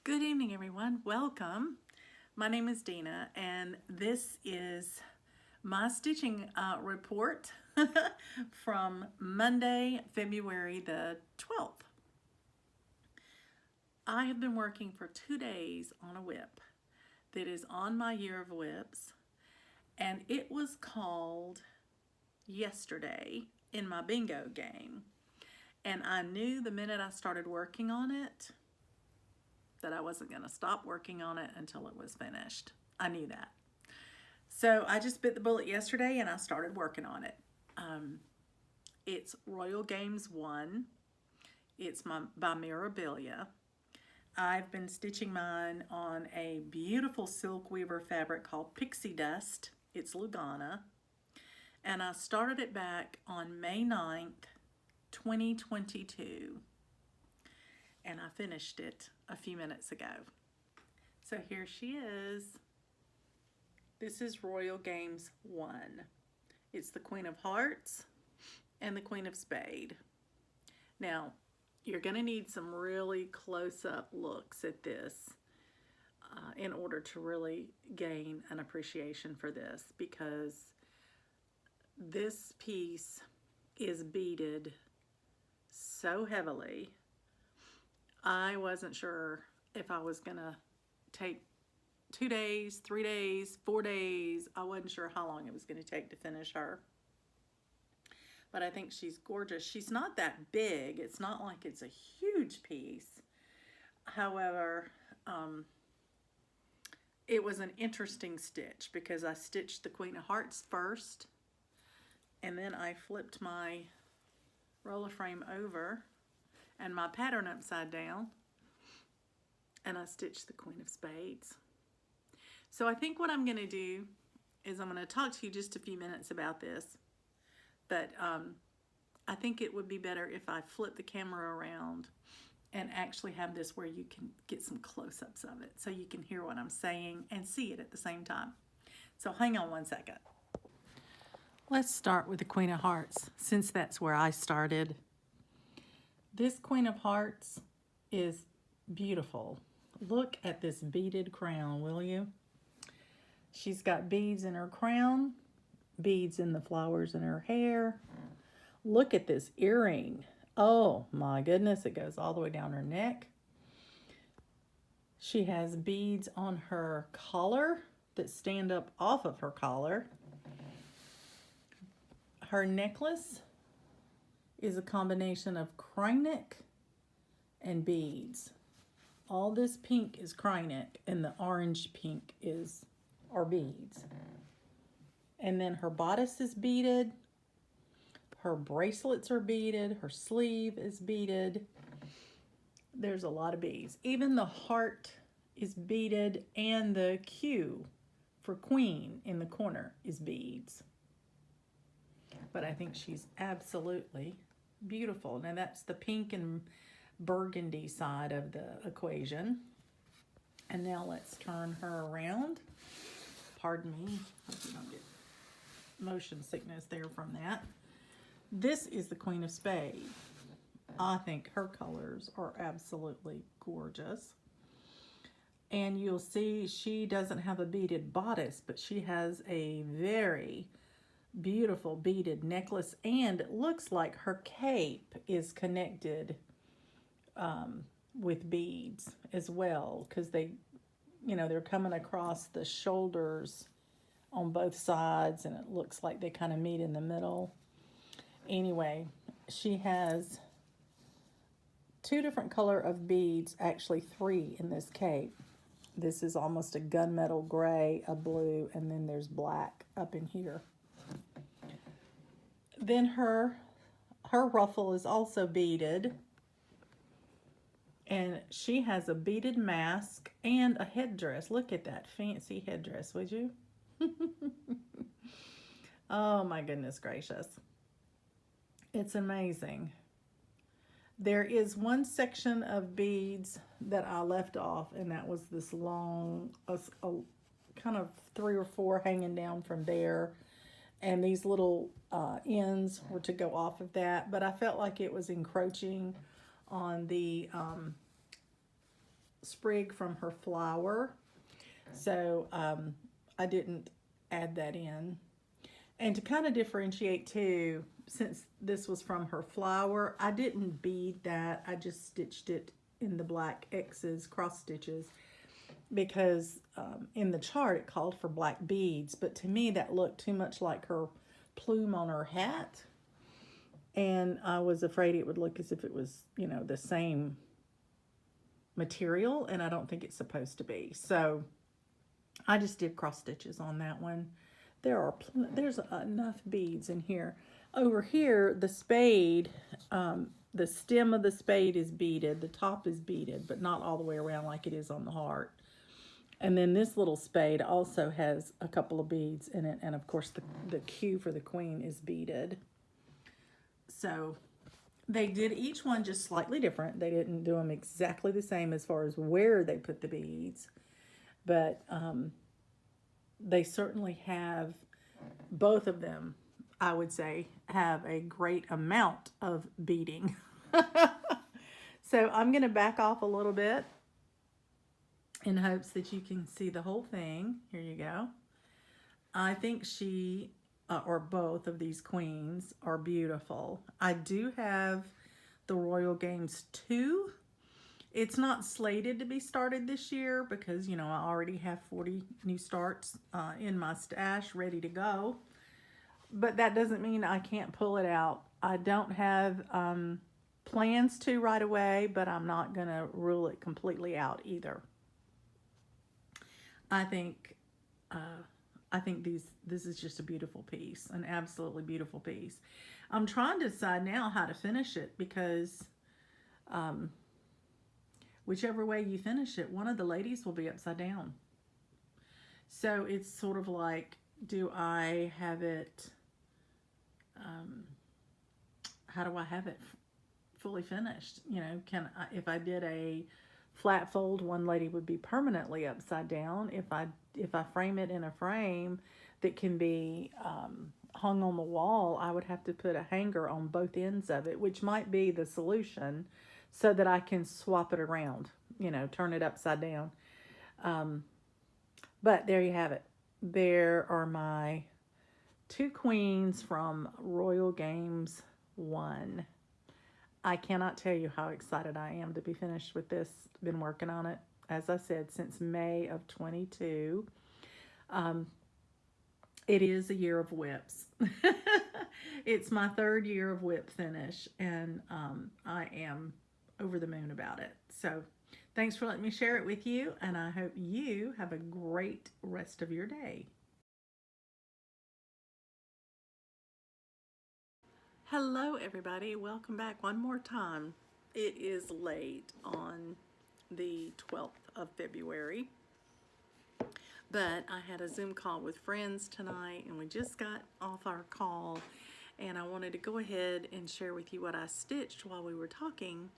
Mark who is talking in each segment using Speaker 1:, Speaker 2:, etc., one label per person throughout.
Speaker 1: Good evening, everyone. Welcome. My name is Dina, and this is my stitching report from Monday, February the 12th. I have been working for 2 days on a whip that is on my year of whips, and it was called yesterday in my bingo game. And I knew the minute I started working on it that I wasn't going to stop working on it until it was finished. I knew that. So I just bit the bullet yesterday and I started working on it. It's Royal Games 1. It's by Mirabilia. I've been stitching mine on a beautiful silk weaver fabric called Pixie Dust. It's Lugana. And I started it back on May 9th, 2022. And I finished it a few minutes ago. So here she is. This is Royal Games 1. It's the Queen of Hearts and the Queen of Spade. Now, you're going to need some really close-up looks at this in order to really gain an appreciation for this, because this piece is beaded so heavily. I wasn't sure if I was gonna take 2 days, 3 days, 4 days. I wasn't sure how long it was gonna take to finish her. But I think she's gorgeous. She's not that big. It's not like it's a huge piece. However, it was an interesting stitch because I stitched the Queen of Hearts first, and then I flipped my roller frame over and my pattern upside down, and I stitched the Queen of Spades. So I think what I'm going to do is I'm going to talk to you just a few minutes about this, but I think it would be better if I flip the camera around and actually have this where you can get some close-ups of it so you can hear what I'm saying and see it at the same time. So hang on one second. Let's start with the Queen of Hearts, since that's where I started. This Queen of Hearts is beautiful. Look at this beaded crown, will you? She's got beads in her crown, beads in the flowers in her hair. Look at this earring. Oh my goodness, it goes all the way down her neck. She has beads on her collar that stand up off of her collar. Her necklace is a combination of cryneck and beads. All this pink is cryneck and the orange pink are beads. And then her bodice is beaded. Her bracelets are beaded. Her sleeve is beaded. There's a lot of beads. Even the heart is beaded, and the Q for queen in the corner is beads. But I think she's absolutely beautiful. Now that's the pink and burgundy side of the equation. And now let's turn her around. Pardon me, hope you don't get motion sickness there from that. This is the Queen of Spades. I think her colors are absolutely gorgeous. And you'll see she doesn't have a beaded bodice, but she has a very beautiful beaded necklace, and it looks like her cape is connected with beads as well, because they're coming across the shoulders on both sides, and it looks like they kind of meet in the middle. Anyway, she has 2 different color of beads, actually 3 in this cape. This is almost a gunmetal gray, a blue, and then there's black up in here. Then her ruffle is also beaded, and she has a beaded mask and a headdress. Look at that fancy headdress, would you? Oh my goodness gracious. It's amazing. There is one section of beads that I left off, and that was this long, kind of 3 or 4 hanging down from there. And these little ends were to go off of that, but I felt like it was encroaching on the sprig from her flower. So I didn't add that in. And to kind of differentiate too, since this was from her flower, I didn't bead that. I just stitched it in the black X's, cross stitches, because in the chart it called for black beads, but to me that looked too much like her plume on her hat, and I was afraid it would look as if it was, you know, the same material, and I don't think it's supposed to be. So I just did cross stitches on that one. There's enough beads in here. Over here, the spade, the stem of the spade is beaded, the top is beaded, but not all the way around like it is on the heart. And then this little spade also has a couple of beads in it, and of course the Q for the queen is beaded. So they did each one just slightly different. They didn't do them exactly the same as far as where they put the beads, but they certainly have, both of them, I would say, have a great amount of beading. So I'm going to back off a little bit in hopes that you can see the whole thing. Here you go. I think she, or both of these queens, are beautiful. I do have the Royal Games 2. It's not slated to be started this year because, you know, I already have 40 new starts in my stash ready to go. But that doesn't mean I can't pull it out. I don't have plans to right away, but I'm not going to rule it completely out either. I think this is just a beautiful piece, an absolutely beautiful piece. I'm trying to decide now how to finish it because whichever way you finish it, one of the ladies will be upside down. So it's sort of like, do I have it, how do I have it fully finished? You know, if I did a flat fold, one lady would be permanently upside down. If I frame it in a frame that can be hung on the wall, I would have to put a hanger on both ends of it, which might be the solution, so that I can swap it around, you know, turn it upside down. But there you have it. There are my two queens from Royal Games 1. I cannot tell you how excited I am to be finished with this. Been working on it, as I said, since May of 22. It is a year of whips. It's my third year of whip finish, and I am over the moon about it. So thanks for letting me share it with you, and I hope you have a great rest of your day. Hello everybody, welcome back one more time. It is late on the 12th of February, but I had a Zoom call with friends tonight, and we just got off our call, and I wanted to go ahead and share with you what I stitched while we were talking,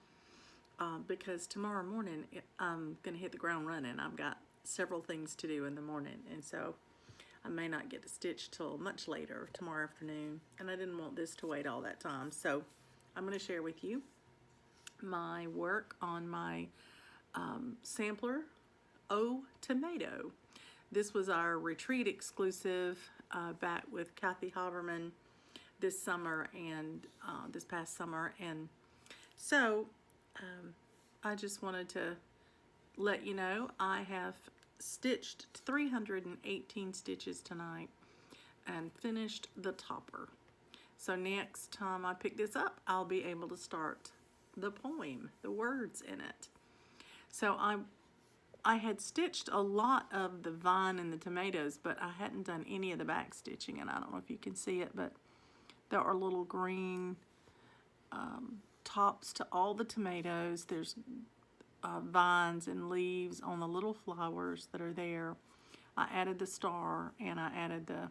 Speaker 1: because tomorrow morning I'm going to hit the ground running. I've got several things to do in the morning, and so I may not get to stitch till much later tomorrow afternoon, and I didn't want this to wait all that time. So I'm going to share with you my work on my sampler, Oh Tomato. This was our retreat exclusive back with Kathy Haberman this summer and this past summer, and so I just wanted to let you know I have stitched 318 stitches tonight and finished the topper. So next time I pick this up, I'll be able to start the poem, the words in it. So I had stitched a lot of the vine and the tomatoes, but I hadn't done any of the back stitching, and I don't know if you can see it, but there are little green tops to all the tomatoes. There's vines and leaves on the little flowers that are there. I added the star, and I added the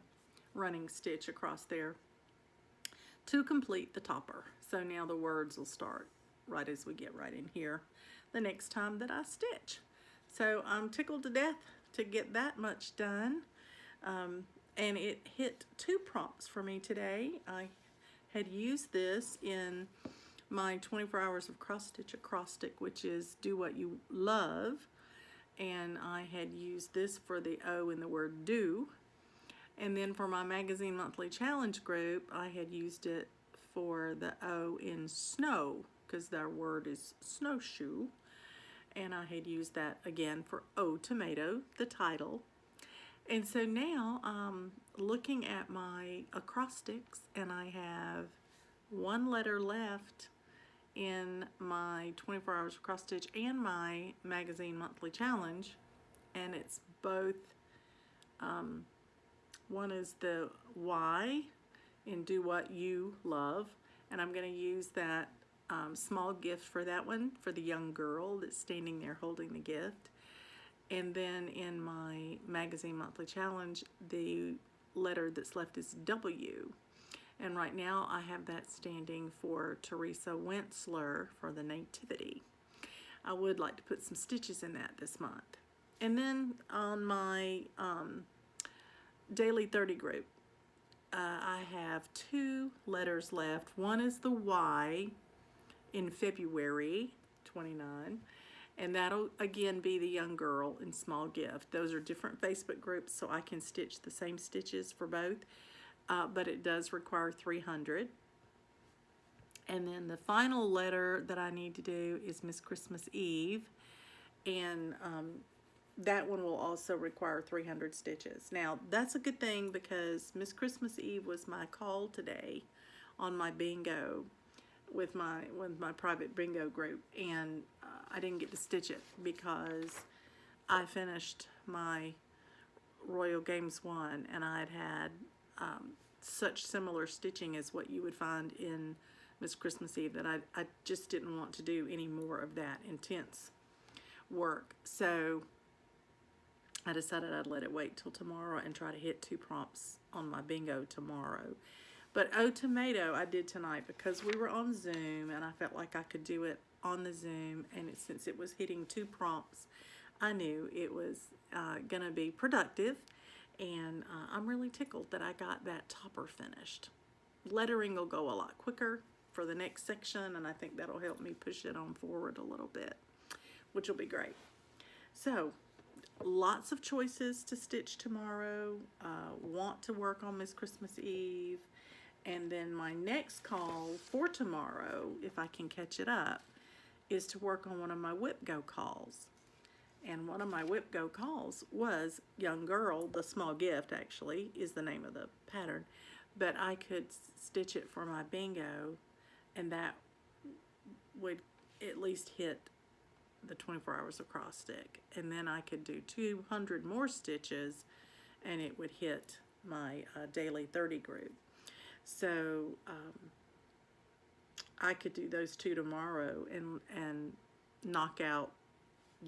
Speaker 1: running stitch across there to complete the topper. So now the words will start right as we get right in here the next time that I stitch. So I'm tickled to death to get that much done, and it hit 2 prompts for me today. I had used this in my 24 hours of cross stitch acrostic, which is do what you love, and I had used this for the O in the word do. And then for my magazine monthly challenge group, I had used it for the O in snow, because their word is snowshoe. And I had used that again for O tomato, the title. And so now I'm looking at my acrostics, and I have one letter left in my 24 hours of cross stitch and my magazine monthly challenge, and it's both one is the Y in do what you love, and I'm going to use that small gift for that one for the young girl that's standing there holding the gift. And then in my magazine monthly challenge, the letter that's left is W. And right now I have that standing for Teresa Wentzler for the Nativity. I would like to put some stitches in that this month. And then on my daily 30 group, I have 2 letters left. One is the Y in February 29. And that'll again be the young girl in small gift. Those are different Facebook groups, so I can stitch the same stitches for both, but it does require 300. And then the final letter that I need to do is Miss Christmas Eve, and that one will also require 300 stitches. Now that's a good thing, because Miss Christmas Eve was my call today on my bingo with my private bingo group, and I didn't get to stitch it because I finished my Royal Games 1, and I had such similar stitching as what you would find in Miss Christmas Eve that I just didn't want to do any more of that intense work. So I decided I'd let it wait till tomorrow and try to hit 2 prompts on my bingo tomorrow. But O Tomato I did tonight because we were on Zoom, and I felt like I could do it on the Zoom, and since it was hitting 2 prompts, I knew it was gonna be productive, and I'm really tickled that I got that topper finished. Lettering will go a lot quicker for the next section, and I think that'll help me push it on forward a little bit, which will be great. So lots of choices to stitch tomorrow. Want to work on Miss Christmas Eve. And then my next call for tomorrow, if I can catch it up, is to work on one of my whip go calls. And one of my whip go calls was Young Girl, the small gift actually is the name of the pattern. But I could stitch it for my bingo, and that would at least hit the 24 hours acrostic. And then I could do 200 more stitches, and it would hit my daily 30 group. So I could do those 2 tomorrow and knock out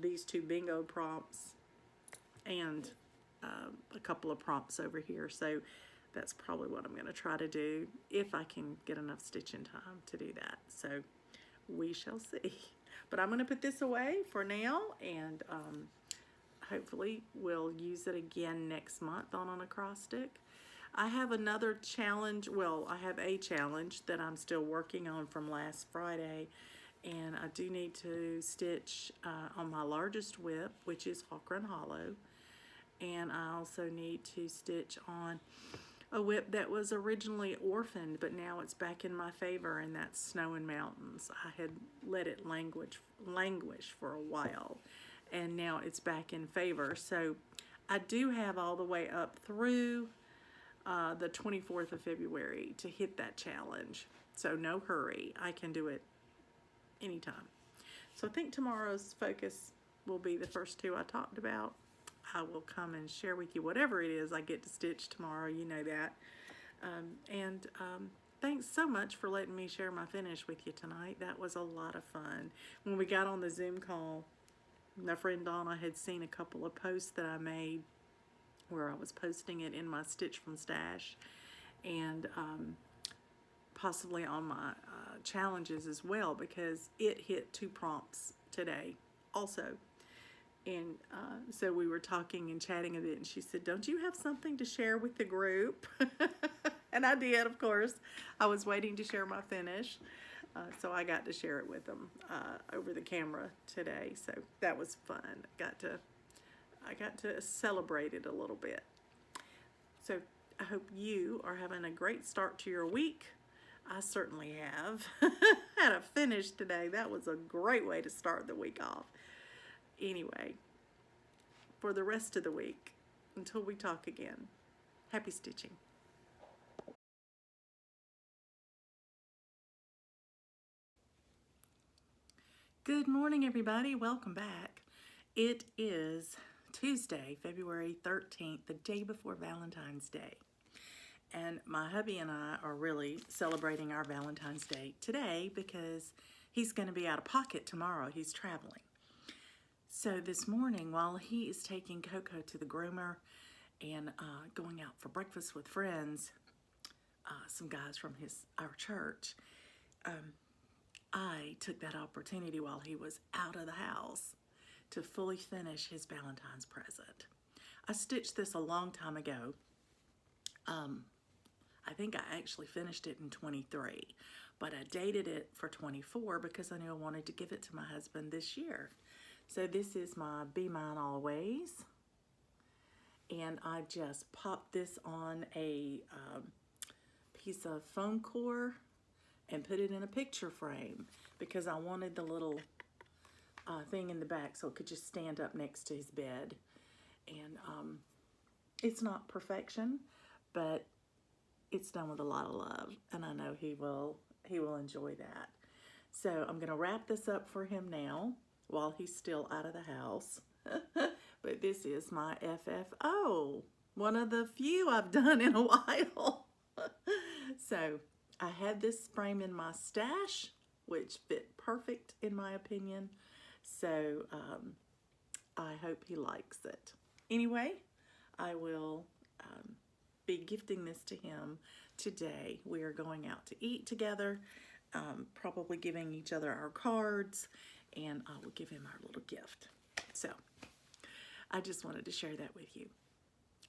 Speaker 1: these 2 bingo prompts and a couple of prompts over here. So that's probably what I'm going to try to do if I can get enough stitching time to do that. So we shall see. But I'm going to put this away for now, and hopefully we'll use it again next month on an acrostic. I have another challenge, well, I have a challenge that I'm still working on from last Friday, and I do need to stitch on my largest whip, which is Hawkrun Hollow, and I also need to stitch on a whip that was originally orphaned, but now it's back in my favor, and that's Snow and Mountains. I had let it languish for a while, and now it's back in favor. So I do have all the way up through the 24th of February to hit that challenge. So no hurry. I can do it anytime. So I think tomorrow's focus will be the first 2 I talked about. I will come and share with you whatever it is I get to stitch tomorrow. You know that. Thanks so much for letting me share my finish with you tonight. That was a lot of fun. When we got on the Zoom call, my friend Donna had seen a couple of posts that I made where I was posting it in my Stitch from Stash, and possibly on my challenges as well, because it hit 2 prompts today also. And so we were talking and chatting a bit, and she said, "Don't you have something to share with the group?" And I did, of course. I was waiting to share my finish. So I got to share it with them over the camera today. So that was fun. I got to celebrate it a little bit. So I hope you are having a great start to your week. I certainly have. Had a finish today. That was a great way to start the week off. Anyway, for the rest of the week, until we talk again, happy stitching. Good morning, everybody. Welcome back. It is Tuesday, February 13th, the day before Valentine's Day. And my hubby and I are really celebrating our Valentine's Day today because he's going to be out of pocket tomorrow. He's traveling. So this morning, while he is taking Coco to the groomer and going out for breakfast with friends, some guys from our church, I took that opportunity while he was out of the house to fully finish his Valentine's present. I stitched this a long time ago. I think I actually finished it in 23, but I dated it for 24 because I knew I wanted to give it to my husband this year. So this is my Be Mine Always, and I just popped this on a piece of foam core and put it in a picture frame because I wanted the little thing in the back so it could just stand up next to his bed. And it's not perfection, but it's done with a lot of love, and I know he will enjoy that. So I'm gonna wrap this up for him now while he's still out of the house. But this is my FFO, one of the few I've done in a while. So I had this frame in my stash, which fit perfect in my opinion. So I hope he likes it. Anyway, I will be gifting this to him today. We are going out to eat together, probably giving each other our cards, and I will give him our little gift. So I just wanted to share that with you.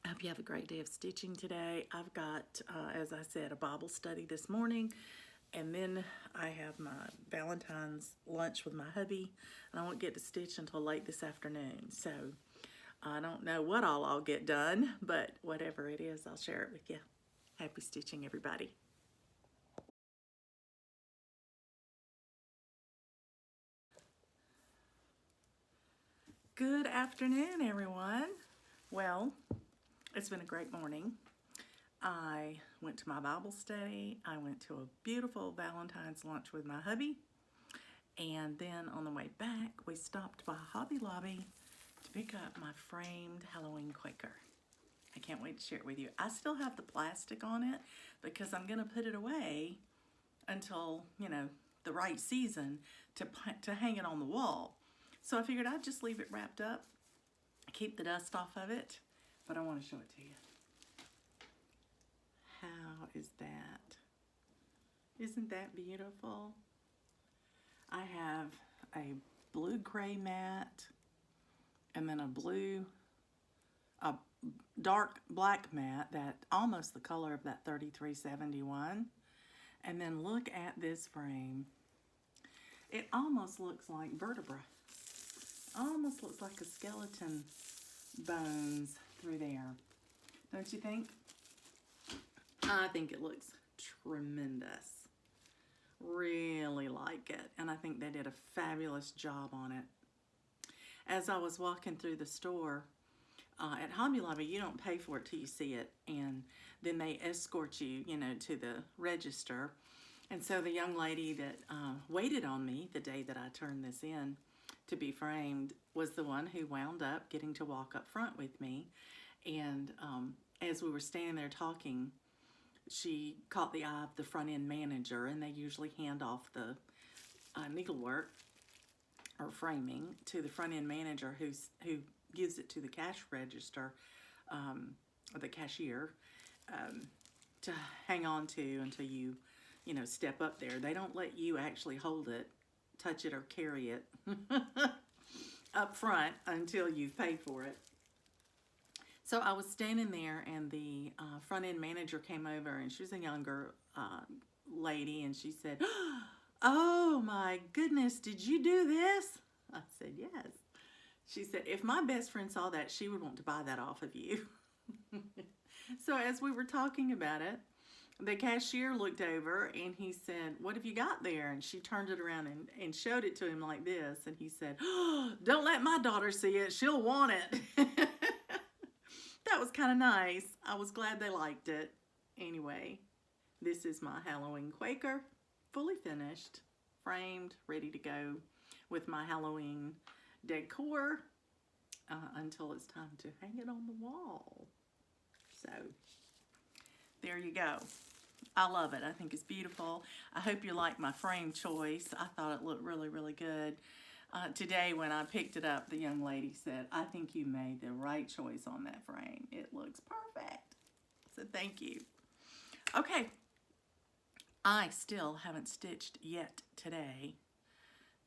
Speaker 1: I hope you have a great day of stitching today. I've got, as I said, a Bible study this morning, and then I have my Valentine's lunch with my hubby, and I won't get to stitch until late this afternoon. So I don't know what I'll get done, but whatever it is, I'll share it with you. Happy stitching, everybody. Good afternoon, everyone. Well, it's been a great morning. I went to my Bible study. I went to a beautiful Valentine's lunch with my hubby. And then on the way back, we stopped by Hobby Lobby to pick up my framed Halloween Quaker. I can't wait to share it with you. I still have the plastic on it because I'm going to put it away until, you know, the right season to hang it on the wall. So I figured I'd just leave it wrapped up, keep the dust off of it, but I want to show it to you. How is that? Isn't that beautiful? I have a blue gray mat and then a dark black mat that almost the color of that 3371. And then look at this frame. It almost looks like vertebra. Almost looks like a skeleton bones through there. Don't you think? I think it looks tremendous. Really like it. And I think they did a fabulous job on it. As I was walking through the store, at Hobby Lobby, you don't pay for it till you see it. And then they escort you, you know, to the register. And so the young lady that waited on me the day that I turned this in to be framed was the one who wound up getting to walk up front with me. And as we were standing there talking, she caught the eye of the front end manager, and they usually hand off the needlework or framing to the front end manager who gives it to the cash register, or the cashier, to hang on to until you know, step up there. They don't let you actually hold it, touch it, or carry it up front until you've paid for it. So I was standing there, and the front end manager came over, and she was a younger lady, and she said, "Oh my goodness, did you do this?" I said, "Yes." She said, "If my best friend saw that, she would want to buy that off of you." So as we were talking about it, the cashier looked over and he said, "What have you got there?" And she turned it around and showed it to him like this. And he said, "Oh, don't let my daughter see it. She'll want it." That was kind of nice. I was glad they liked it. Anyway, this is my Halloween Quaker, fully finished, framed, ready to go with my Halloween decor until it's time to hang it on the wall. So there you go. I love it. I think it's beautiful. I hope you like my frame choice. I thought it looked really, really good. Today when I picked it up, the young lady said, "I think you made the right choice on that frame. It looks perfect." So thank you. Okay. I still haven't stitched yet today,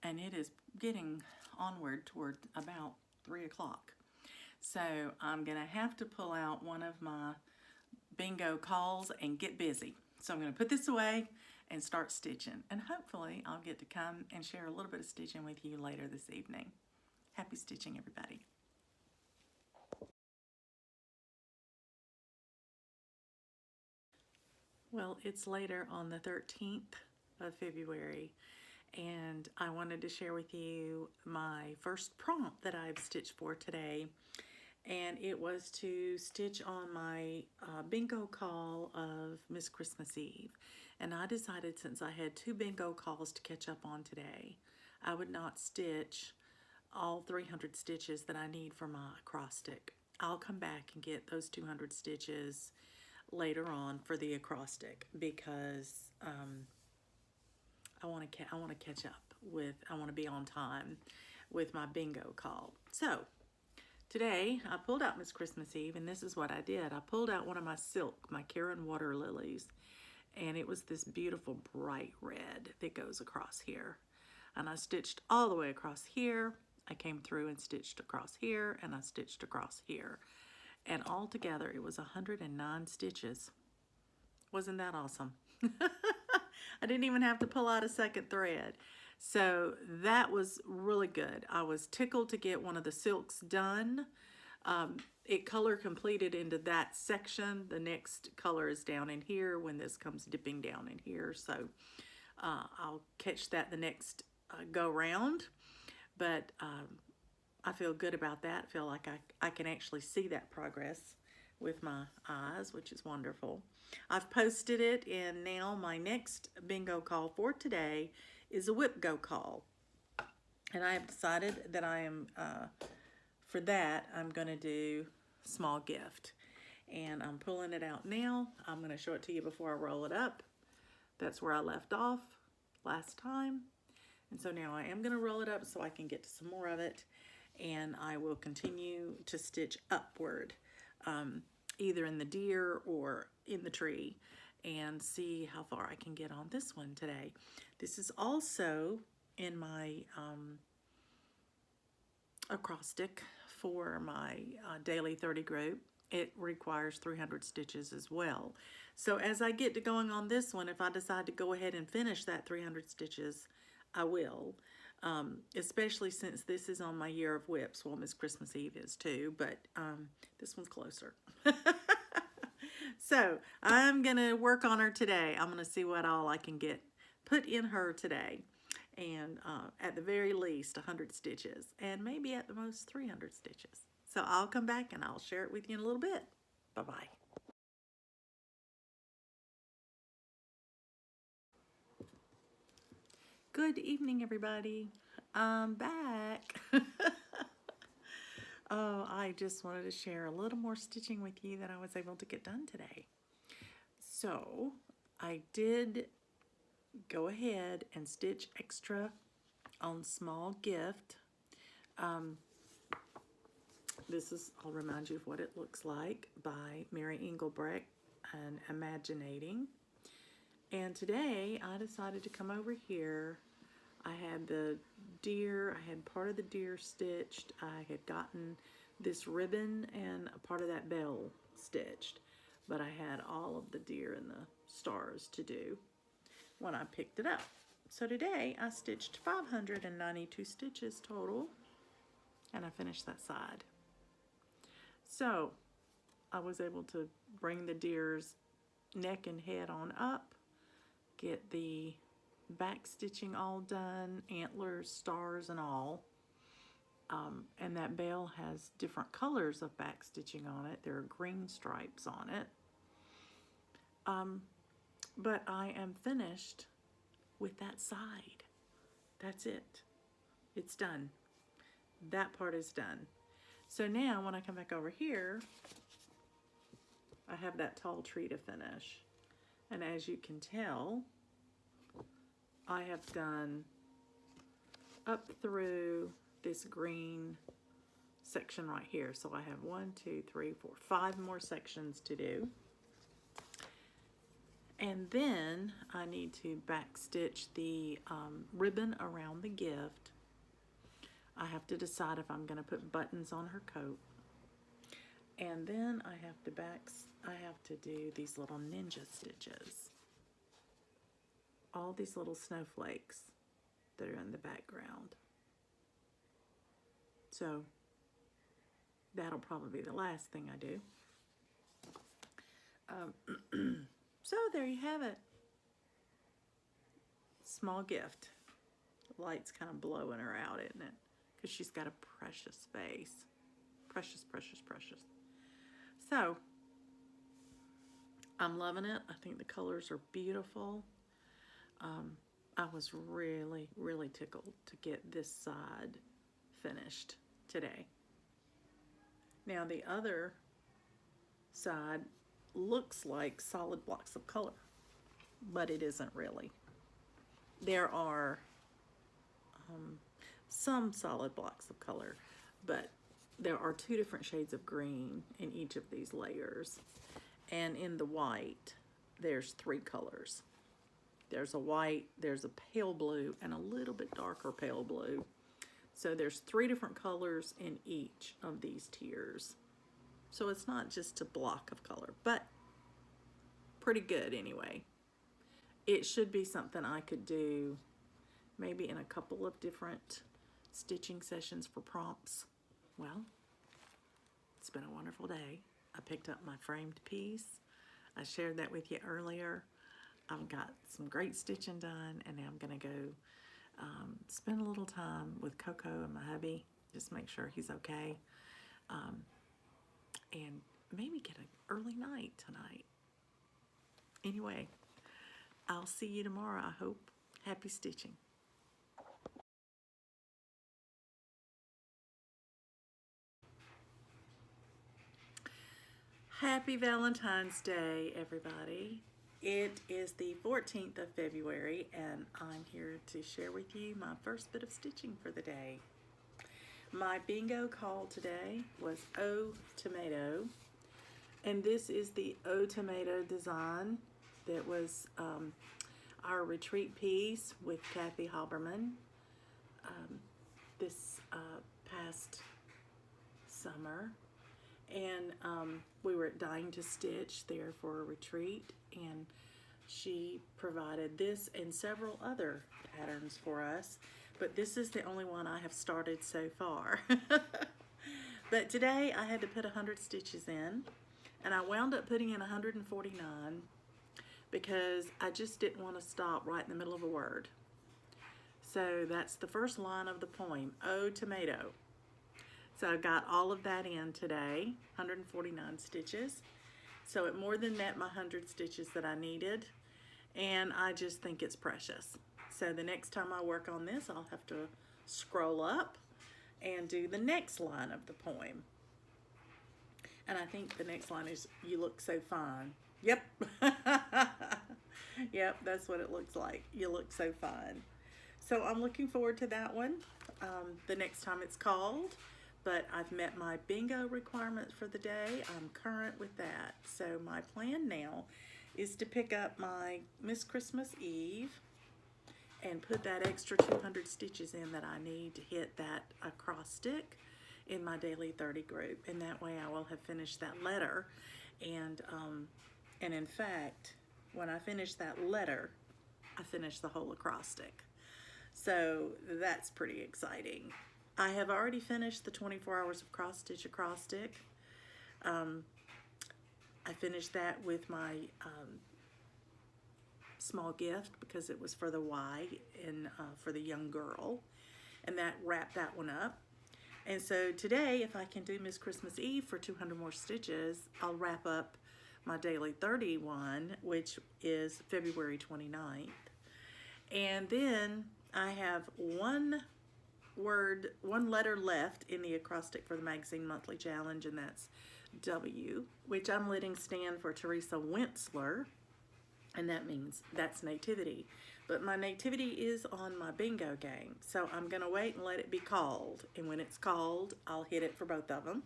Speaker 1: and it is getting onward toward about 3 o'clock. So I'm going to have to pull out one of my bingo calls and get busy. So I'm going to put this away and start stitching, and hopefully I'll get to come and share a little bit of stitching with you later this evening. Happy stitching, everybody. Well, it's later on the 13th of February, and I wanted to share with you my first prompt that I've stitched for today, and it was to stitch on my bingo call of Miss Christmas Eve. And I decided, since I had 2 bingo calls to catch up on today, I would not stitch all 300 stitches that I need for my acrostic. I'll come back and get those 200 stitches later on for the acrostic, because I want to catch up with, I want to be on time with my bingo call. So today I pulled out Miss Christmas Eve, and this is what I did. I pulled out one of my silk, my Karen water lilies, and it was this beautiful bright red that goes across here. And I stitched all the way across here. I came through and stitched across here, and I stitched across here. And all together it was 109 stitches. Wasn't that awesome? I didn't even have to pull out a second thread. So that was really good. I was tickled to get one of the silks done. It color completed into that section. The next color is down in here when this comes dipping down in here. So I'll catch that the next go round. But I feel good about that. I feel like I can actually see that progress with my eyes, which is wonderful. I've posted it, and now my next bingo call for today is a whip go call. And I have decided that I am, for that, I'm going to do small gift. And I'm pulling it out now. I'm going to show it to you before I roll it up. That's where I left off last time. And so now I am going to roll it up so I can get to some more of it. And I will continue to stitch upward, either in the deer or in the tree, and see how far I can get on this one today. This is also in my acrostic for my daily 30 group. It requires 300 stitches as well. So as I get to going on this one, if I decide to go ahead and finish that 300 stitches, I will. Especially since this is on my year of whips. Well, Miss Christmas Eve is too, but this one's closer. So I'm going to work on her today. I'm going to see what all I can get put in her today. And at the very least 100 stitches, and maybe at the most 300 stitches. So I'll come back and I'll share it with you in a little bit. Bye-bye. Good evening, everybody. I'm back. Oh, I just wanted to share a little more stitching with you that I was able to get done today. So I did go ahead and stitch extra on Small Gift. This is, I'll remind you of what it looks like, by Mary Englebrigt and Imaginating. And today I decided to come over here. I had the deer, I had part of the deer stitched. I had gotten this ribbon and a part of that bell stitched. But I had all of the deer and the stars to do when I picked it up. So today I stitched 592 stitches total, and I finished that side. So I was able to bring the deer's neck and head on up, get the back stitching all done, antlers, stars, and all. And that bell has different colors of back stitching on it. There are green stripes on it. But I am finished with that side. That's it. It's done. That part is done. So now when I come back over here, I have that tall tree to finish. And as you can tell, I have done up through this green section right here. So I have 1, 2, 3, 4, 5 more sections to do. And then I need to backstitch the ribbon around the gift. I have to decide if I'm going to put buttons on her coat. And then I have to do these little ninja stitches. All these little snowflakes that are in the background. So that'll probably be the last thing I do. So there you have it. Small gift. The light's kind of blowing her out, isn't it? Because she's got a precious face. Precious, precious, precious. So I'm loving it. I think the colors are beautiful. I was really, really tickled to get this side finished today. Now the other side looks like solid blocks of color, but it isn't really. There are some solid blocks of color, but there are 2 different shades of green in each of these layers. And in the white, there's 3 colors. There's a white, there's a pale blue, and a little bit darker pale blue. So there's 3 different colors in each of these tiers. So it's not just a block of color, but pretty good anyway. It should be something I could do maybe in a couple of different stitching sessions for prompts. Well, it's been a wonderful day. I picked up my framed piece. I shared that with you earlier. I've got some great stitching done, and now I'm gonna go spend a little time with Coco and my hubby, just make sure he's okay, and maybe get an early night tonight. Anyway, I'll see you tomorrow, I hope. Happy stitching. Happy Valentine's Day, everybody. It is the 14th of February, and I'm here to share with you my first bit of stitching for the day. My bingo call today was O Tomato, and this is the O Tomato design that was our retreat piece with Kathy Haberman this past summer. And we were at Dying to Stitch there for a retreat, and she provided this and several other patterns for us, but this is the only one I have started so far. But today I had to put 100 stitches in, and I wound up putting in 149 because I just didn't want to stop right in the middle of a word. So that's the first line of the poem, Oh Tomato. So I got all of that in today, 149 stitches. So it more than met my 100 stitches that I needed, and I just think it's precious. So the next time I work on this, I'll have to scroll up and do the next line of the poem. And I think the next line is, you look so fine. Yep. Yep, that's what it looks like. You look so fine. So I'm looking forward to that one, the next time it's called. But I've met my bingo requirements for the day. I'm current with that. So my plan now is to pick up my Miss Christmas Eve and put that extra 200 stitches in that I need to hit that acrostic in my daily 30 group. And that way I will have finished that letter. And in fact, when I finish that letter, I finished the whole acrostic. So that's pretty exciting. I have already finished the 24 hours of cross stitch acrostic. I finished that with my small gift because it was for the Y and for the young girl, and that wrapped that one up. And so today, if I can do Miss Christmas Eve for 200 more stitches, I'll wrap up my daily 31, which is February 29th. And then I have one letter left in the acrostic for the magazine monthly challenge, and that's W, which I'm letting stand for Teresa Wentzler, and that means that's nativity. But my nativity is on my bingo game, so I'm gonna wait and let it be called, and when it's called, I'll hit it for both of them.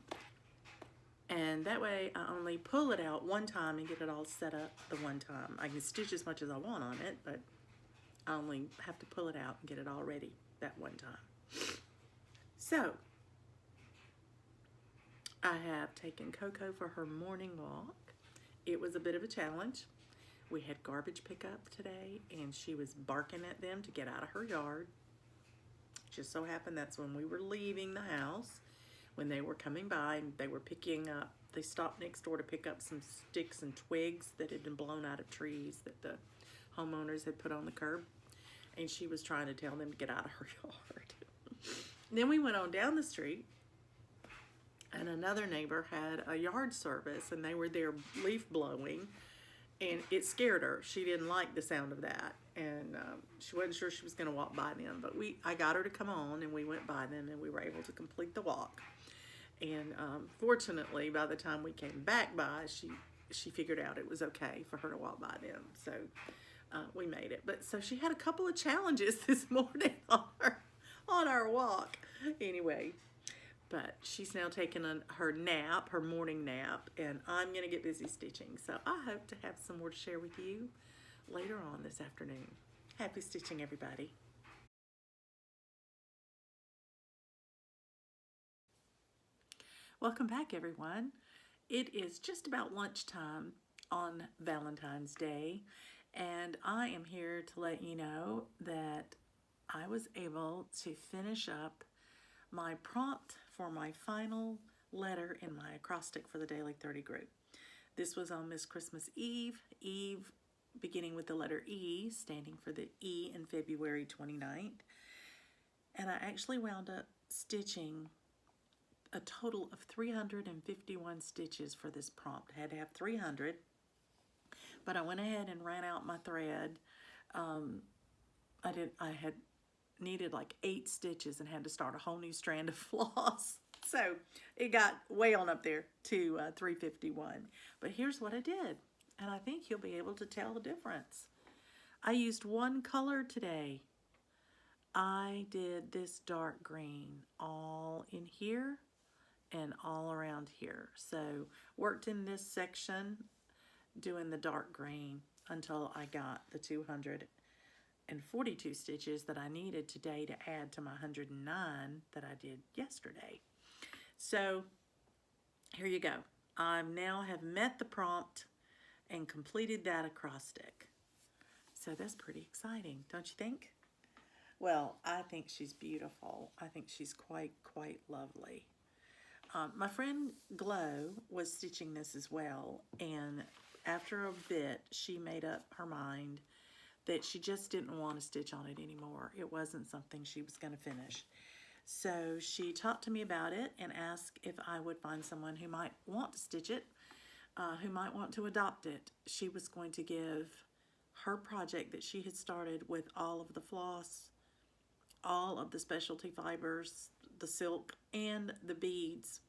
Speaker 1: And that way I only pull it out one time and get it all set up the one time. I can stitch as much as I want on it, but I only have to pull it out and get it all ready that one time. So I have taken Coco for her morning walk. It was a bit of a challenge. We had garbage pickup today, and she was barking at them to get out of her yard. Just so happened that's when we were leaving the house, when they were coming by, and they were picking up, they stopped next door to pick up some sticks and twigs that had been blown out of trees that the homeowners had put on the curb, and she was trying to tell them to get out of her yard. Then we went on down the street, and another neighbor had a yard service, and they were there leaf blowing, and it scared her. She didn't like the sound of that, and she wasn't sure she was going to walk by them, but I got her to come on, and we went by them, and we were able to complete the walk. And fortunately, by the time we came back by, she figured out it was okay for her to walk by them, so we made it. But so she had a couple of challenges this morning on our walk. Anyway, but she's now taking her nap, her morning nap, and I'm going to get busy stitching. So I hope to have some more to share with you later on this afternoon. Happy stitching, everybody. Welcome back, everyone. It is just about lunchtime on Valentine's Day, and I am here to let you know that I was able to finish up my prompt for my final letter in my acrostic for the Daily 30 group. This was on Miss Christmas Eve, Eve beginning with the letter E, standing for the E in February 29th. And I actually wound up stitching a total of 351 stitches for this prompt. I had to have 300, but I went ahead and ran out my thread. I had needed like 8 stitches and had to start a whole new strand of floss. So it got way on up there to 351. But here's what I did, and I think you'll be able to tell the difference. I used one color today. I did this dark green all in here and all around here. So worked in this section doing the dark green until I got the 242 stitches that I needed today to add to my 109 that I did yesterday. So here you go. I now have met the prompt and completed that acrostic. So that's pretty exciting, don't you think? Well, I think she's beautiful. I think she's quite lovely. My friend Glow was stitching this as well, and after a bit, she made up her mind that she just didn't want to stitch on it anymore. It wasn't something she was going to finish. So she talked to me about it and asked if I would find someone who might want to stitch it, who might want to adopt it. She was going to give her project that she had started with all of the floss, all of the specialty fibers, the silk, and the beads.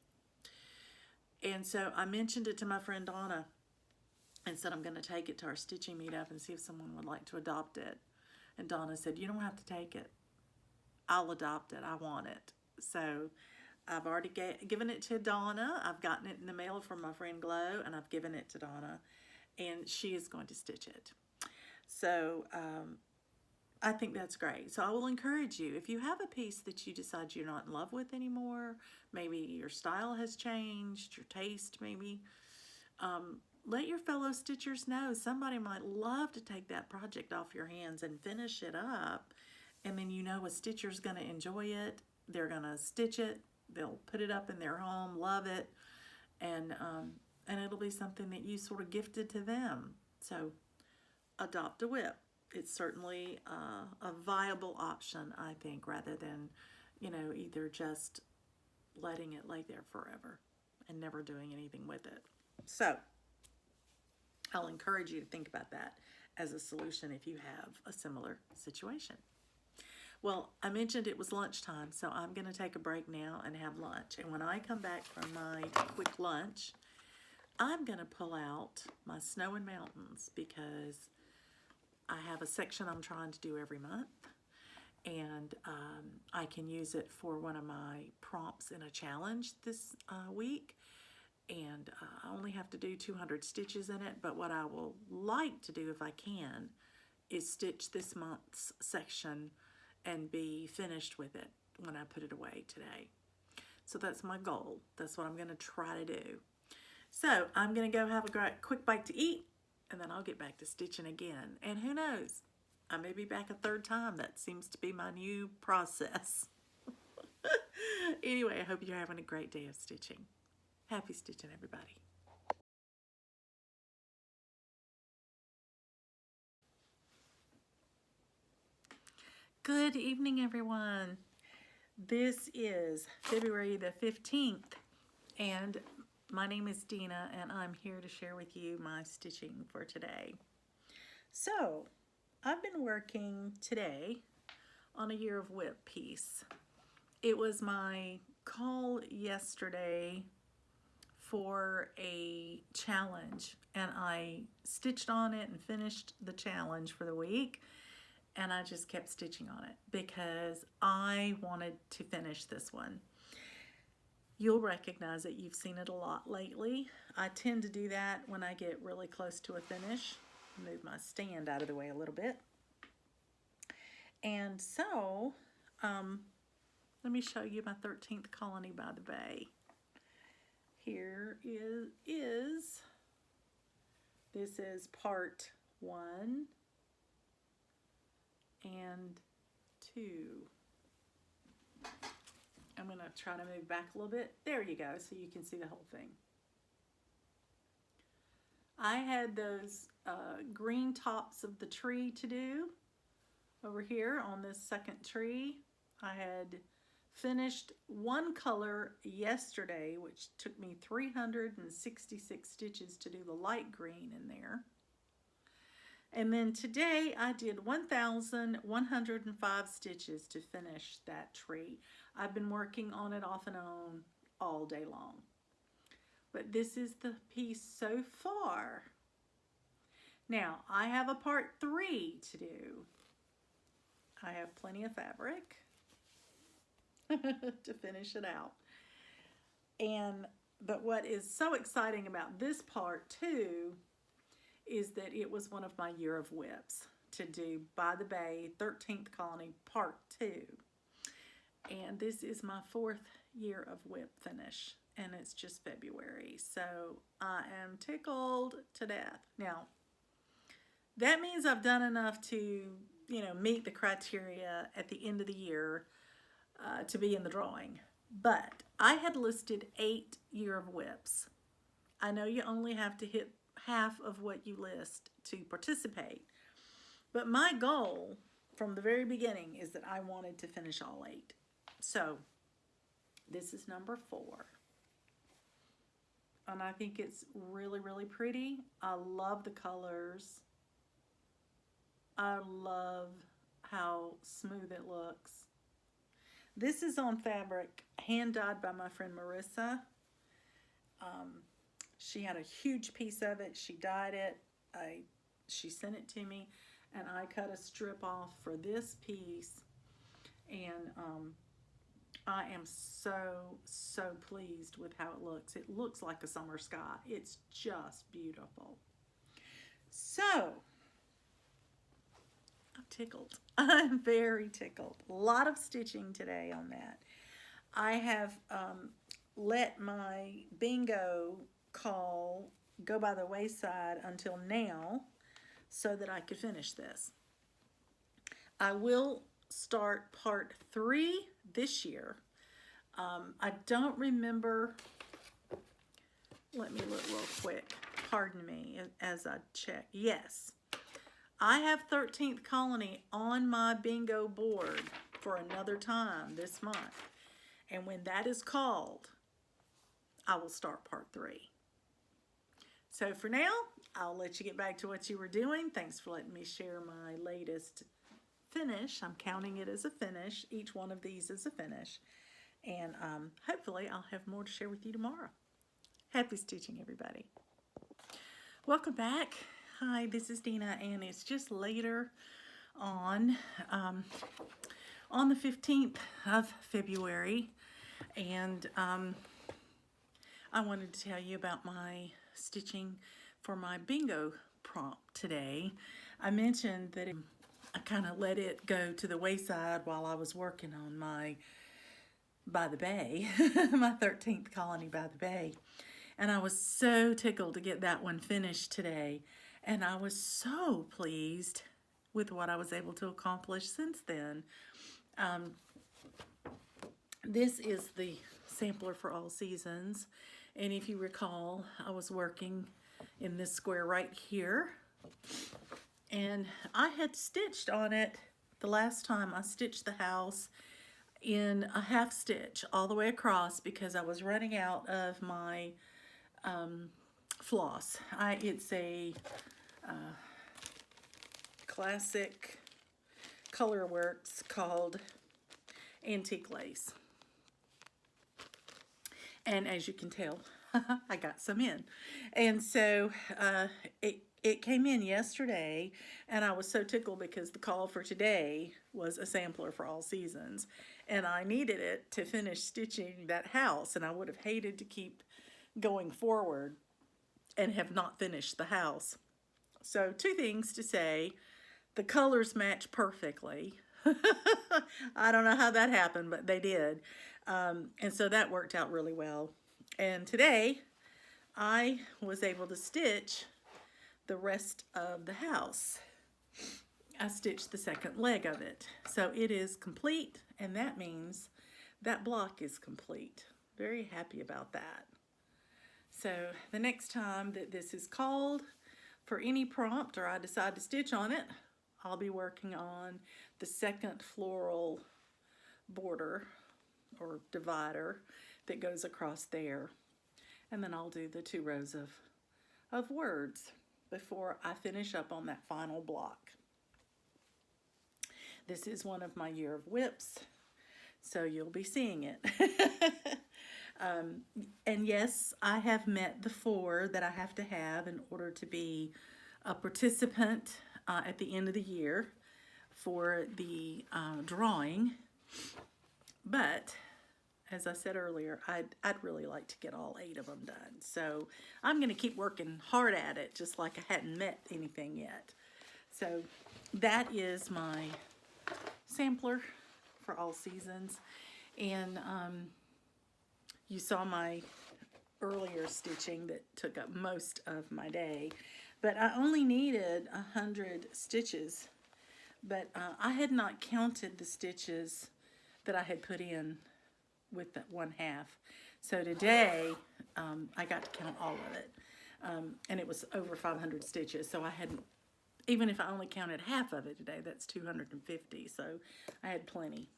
Speaker 1: And so I mentioned it to my friend Donna and said I'm going to take it to our stitching meetup and see if someone would like to adopt it. And Donna said, you don't have to take it. I'll adopt it. I want it. So I've already given it to Donna. I've gotten it in the mail from my friend Glow, and I've given it to Donna, and she is going to stitch it. So I think that's great. So I will encourage you, if you have a piece that you decide you're not in love with anymore, maybe your style has changed, your taste maybe, let your fellow stitchers know. Somebody might love to take that project off your hands and finish it up. And then you know a stitcher's going to enjoy it. They're going to stitch it. They'll put it up in their home, love it. And it'll be something that you sort of gifted to them. So adopt a whip. It's certainly a viable option, I think, rather than, you know, either just letting it lay there forever and never doing anything with it. So I'll encourage you to think about that as a solution if you have a similar situation. Well, I mentioned it was lunchtime, so I'm going to take a break now and have lunch. And when I come back from my quick lunch, I'm going to pull out my Snow and Mountains because I have a section I'm trying to do every month. And I can use it for one of my prompts in a challenge this week. And I only have to do 200 stitches in it, but what I will like to do if I can is stitch this month's section and be finished with it when I put it away today. So that's my goal. That's what I'm going to try to do. So I'm going to go have a quick bite to eat, and then I'll get back to stitching again. And who knows, I may be back a third time. That seems to be my new process. Anyway, I hope you're having a great day of stitching. Happy stitching, everybody. Good evening, everyone. This is February the 15th, and my name is Dina, and I'm here to share with you my stitching for today. So, I've been working today on a Year of Whip piece. It was my call yesterday for a challenge, and I stitched on it and finished the challenge for the week, and I just kept stitching on it because I wanted to finish this one. You'll recognize it. You've seen it a lot lately. I tend to do that when I get really close to a finish. Move my stand out of the way a little bit. And so, let me show you my 13th colony by the bay. Here this is part 1 and 2. I'm going to try to move back a little bit. There you go, so you can see the whole thing. I had those green tops of the tree to do over here on this second tree. I had finished one color yesterday, which took me 366 stitches to do the light green in there. And then today I did 1,105 stitches to finish that tree. I've been working on it off and on all day long. But this is the piece so far. Now, I have a part 3 to do. I have plenty of fabric to finish it out. But what is so exciting about this part too is that it was one of my Year of Whips to do by the bay, 13th colony, part 2. And this is my 4th Year of Whip finish, and it's just February. So I am tickled to death. Now, that means I've done enough to, you know, meet the criteria at the end of the year to be in the drawing. But I had listed 8 Year of Whips. I know you only have to hit half of what you list to participate. But my goal from the very beginning is that I wanted to finish all 8. So this is number 4. And I think it's really, really pretty. I love the colors. I love how smooth it looks. This is on fabric hand dyed by my friend Marissa. She had a huge piece of it. She dyed it. She sent it to me, and I cut a strip off for this piece. And I am so, so pleased with how it looks. It looks like a summer sky. It's just beautiful. So, I'm tickled. I'm very tickled. A lot of stitching today on that. I have let my bingo call go by the wayside until now so that I could finish this. I will start part 3 this year. I don't remember. Let me look real quick. Pardon me as I check. Yes, I have 13th Colony on my bingo board for another time this month. And when that is called, I will start part 3. So for now, I'll let you get back to what you were doing. Thanks for letting me share my latest finish. I'm counting it as a finish. Each one of these is a finish. And hopefully I'll have more to share with you tomorrow. Happy stitching, everybody. Welcome back. Hi, this is Dina, and it's just later on the 15th of February. And I wanted to tell you about my stitching for my bingo prompt today. I mentioned that I kind of let it go to the wayside while I was working on my By the Bay, my 13th Colony by the Bay. And I was so tickled to get that one finished today. And I was so pleased with what I was able to accomplish since then. This is the sampler for all seasons. And if you recall, I was working in this square right here. And I had stitched on it the last time I stitched the house in a half stitch all the way across because I was running out of my floss. It's a classic Colorworks called Antique Lace. And as you can tell, I got some in. And so it came in yesterday, and I was so tickled because the call for today was a sampler for all seasons. And I needed it to finish stitching that house, and I would have hated to keep going forward and have not finished the house. So 2 things to say. The colors match perfectly. I don't know how that happened, but they did. And so that worked out really well. And today, I was able to stitch the rest of the house. I stitched the second leg of it. So it is complete, and that means that block is complete. Very happy about that. So the next time that this is called for any prompt or I decide to stitch on it, I'll be working on the second floral border or divider that goes across there. And then I'll do the 2 rows of words before I finish up on that final block. This is one of my Year of Whips, so you'll be seeing it. And yes, I have met the 4 that I have to have in order to be a participant at the end of the year for the drawing. But as I said earlier, I'd really like to get all 8 of them done. So I'm going to keep working hard at it, just like I hadn't met anything yet. So that is my sampler for all seasons. And you saw my earlier stitching that took up most of my day. But I only needed 100 stitches. But I had not counted the stitches that I had put in with that 1/2. So today, I got to count all of it. And it was over 500 stitches. So I hadn't, even if I only counted half of it today, that's 250. So I had plenty.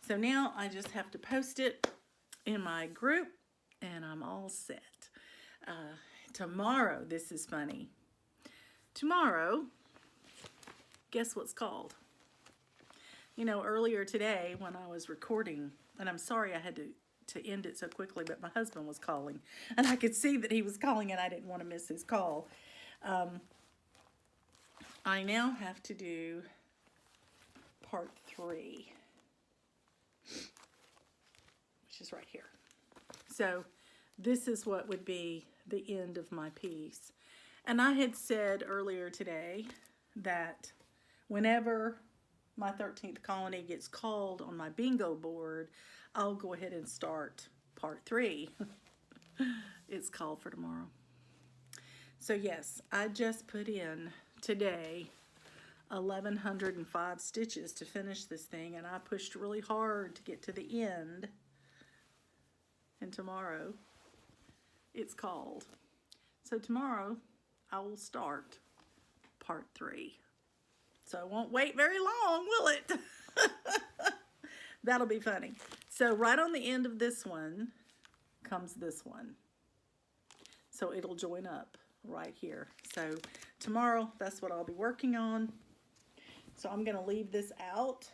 Speaker 1: So now I just have to post it in my group, and I'm all set. Tomorrow, this is funny. Tomorrow, guess what's called? You know, earlier today when I was recording, and I'm sorry I had to end it so quickly, but my husband was calling, and I could see that he was calling, and I didn't want to miss his call. I now have to do part 3, which is right here. So this is what would be the end of my piece. And I had said earlier today that whenever my 13th colony gets called on my bingo board, I'll go ahead and start part 3. It's called for tomorrow. So yes, I just put in today 1,105 stitches to finish this thing, and I pushed really hard to get to the end. And tomorrow it's called. So tomorrow I will start part 3. So I won't wait very long, will it? That'll be funny. So right on the end of this one comes this one. So it'll join up right here. So tomorrow, that's what I'll be working on. So I'm going to leave this out.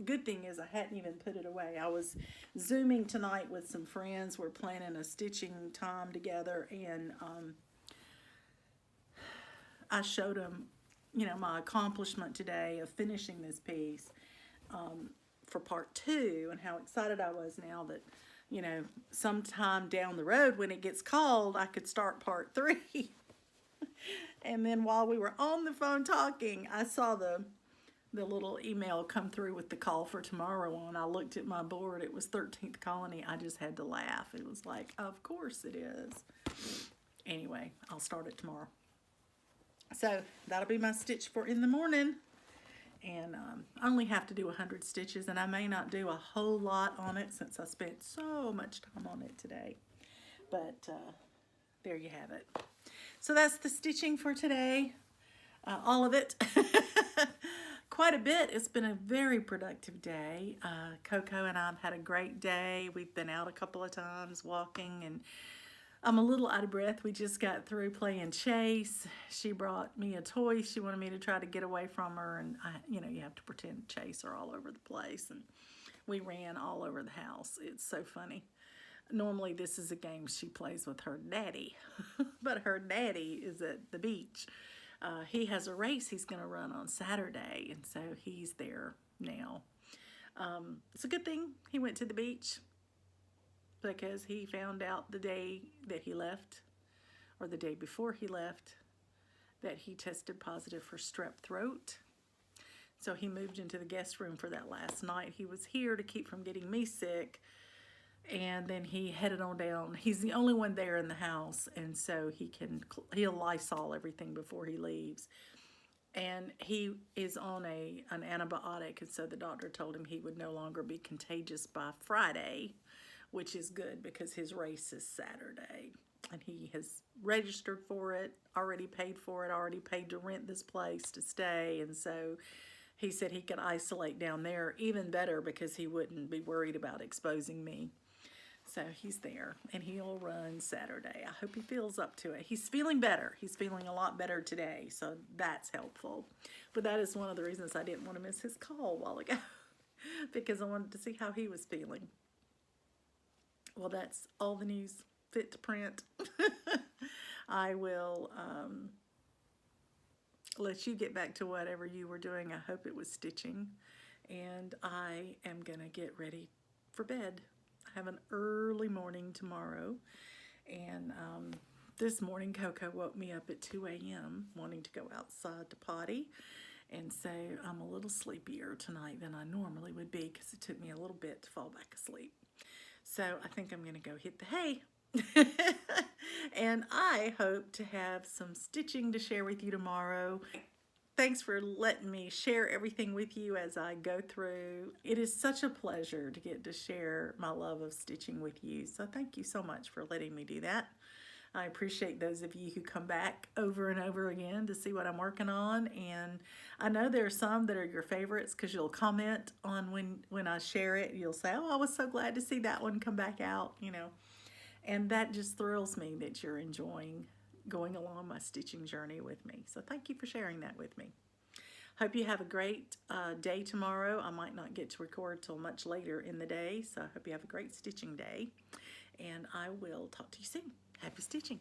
Speaker 1: Good thing is I hadn't even put it away. I was Zooming tonight with some friends. We're planning a stitching time together, and I showed them, you know, my accomplishment today of finishing this piece for part 2, and how excited I was now that, you know, sometime down the road when it gets called, I could start part 3. And then while we were on the phone talking, I saw the little email come through with the call for tomorrow on. I looked at my board. It was 13th Colony. I just had to laugh. It was like, of course it is. Anyway, I'll start it tomorrow. So that'll be my stitch for in the morning. And I only have to do 100 stitches, and I may not do a whole lot on it since I spent so much time on it today. But there you have it. So that's the stitching for today. All of it. Quite a bit. It's been a very productive day. Coco and I have had a great day. We've been out a couple of times walking, and I'm a little out of breath. We just got through playing chase. She brought me a toy. She wanted me to try to get away from her, and you know, you have to pretend chase her all over the place, and we ran all over the house. It's so funny. Normally this is a game she plays with her daddy, but her daddy is at the beach. He has a race he's going to run on Saturday, and so he's there now. It's a good thing he went to the beach, because he found out the day that he left, or the day before he left, that he tested positive for strep throat. So he moved into the guest room for that last night. He was here to keep from getting me sick, and then he headed on down. He's the only one there in the house, and so he'll Lysol everything before he leaves. And he is on an antibiotic, and so the doctor told him he would no longer be contagious by Friday, which is good because his race is Saturday. And he has registered for it, already paid for it, already paid to rent this place to stay. And so he said he could isolate down there even better because he wouldn't be worried about exposing me. So he's there, and he'll run Saturday. I hope he feels up to it. He's feeling better. He's feeling a lot better today, so that's helpful. But that is one of the reasons I didn't want to miss his call a while ago, because I wanted to see how he was feeling. Well, that's all the news fit to print. I will let you get back to whatever you were doing. I hope it was stitching. And I am going to get ready for bed. I have an early morning tomorrow. And this morning, Coco woke me up at 2 a.m. wanting to go outside to potty. And so I'm a little sleepier tonight than I normally would be, because it took me a little bit to fall back asleep. So I think I'm going to go hit the hay. And I hope to have some stitching to share with you tomorrow. Thanks for letting me share everything with you as I go through. It is such a pleasure to get to share my love of stitching with you. So thank you so much for letting me do that. I appreciate those of you who come back over and over again to see what I'm working on. And I know there are some that are your favorites because you'll comment on when I share it. You'll say, oh, I was so glad to see that one come back out, you know. And that just thrills me that you're enjoying going along my stitching journey with me. So thank you for sharing that with me. Hope you have a great day tomorrow. I might not get to record till much later in the day, so I hope you have a great stitching day. And I will talk to you soon. Happy stitching.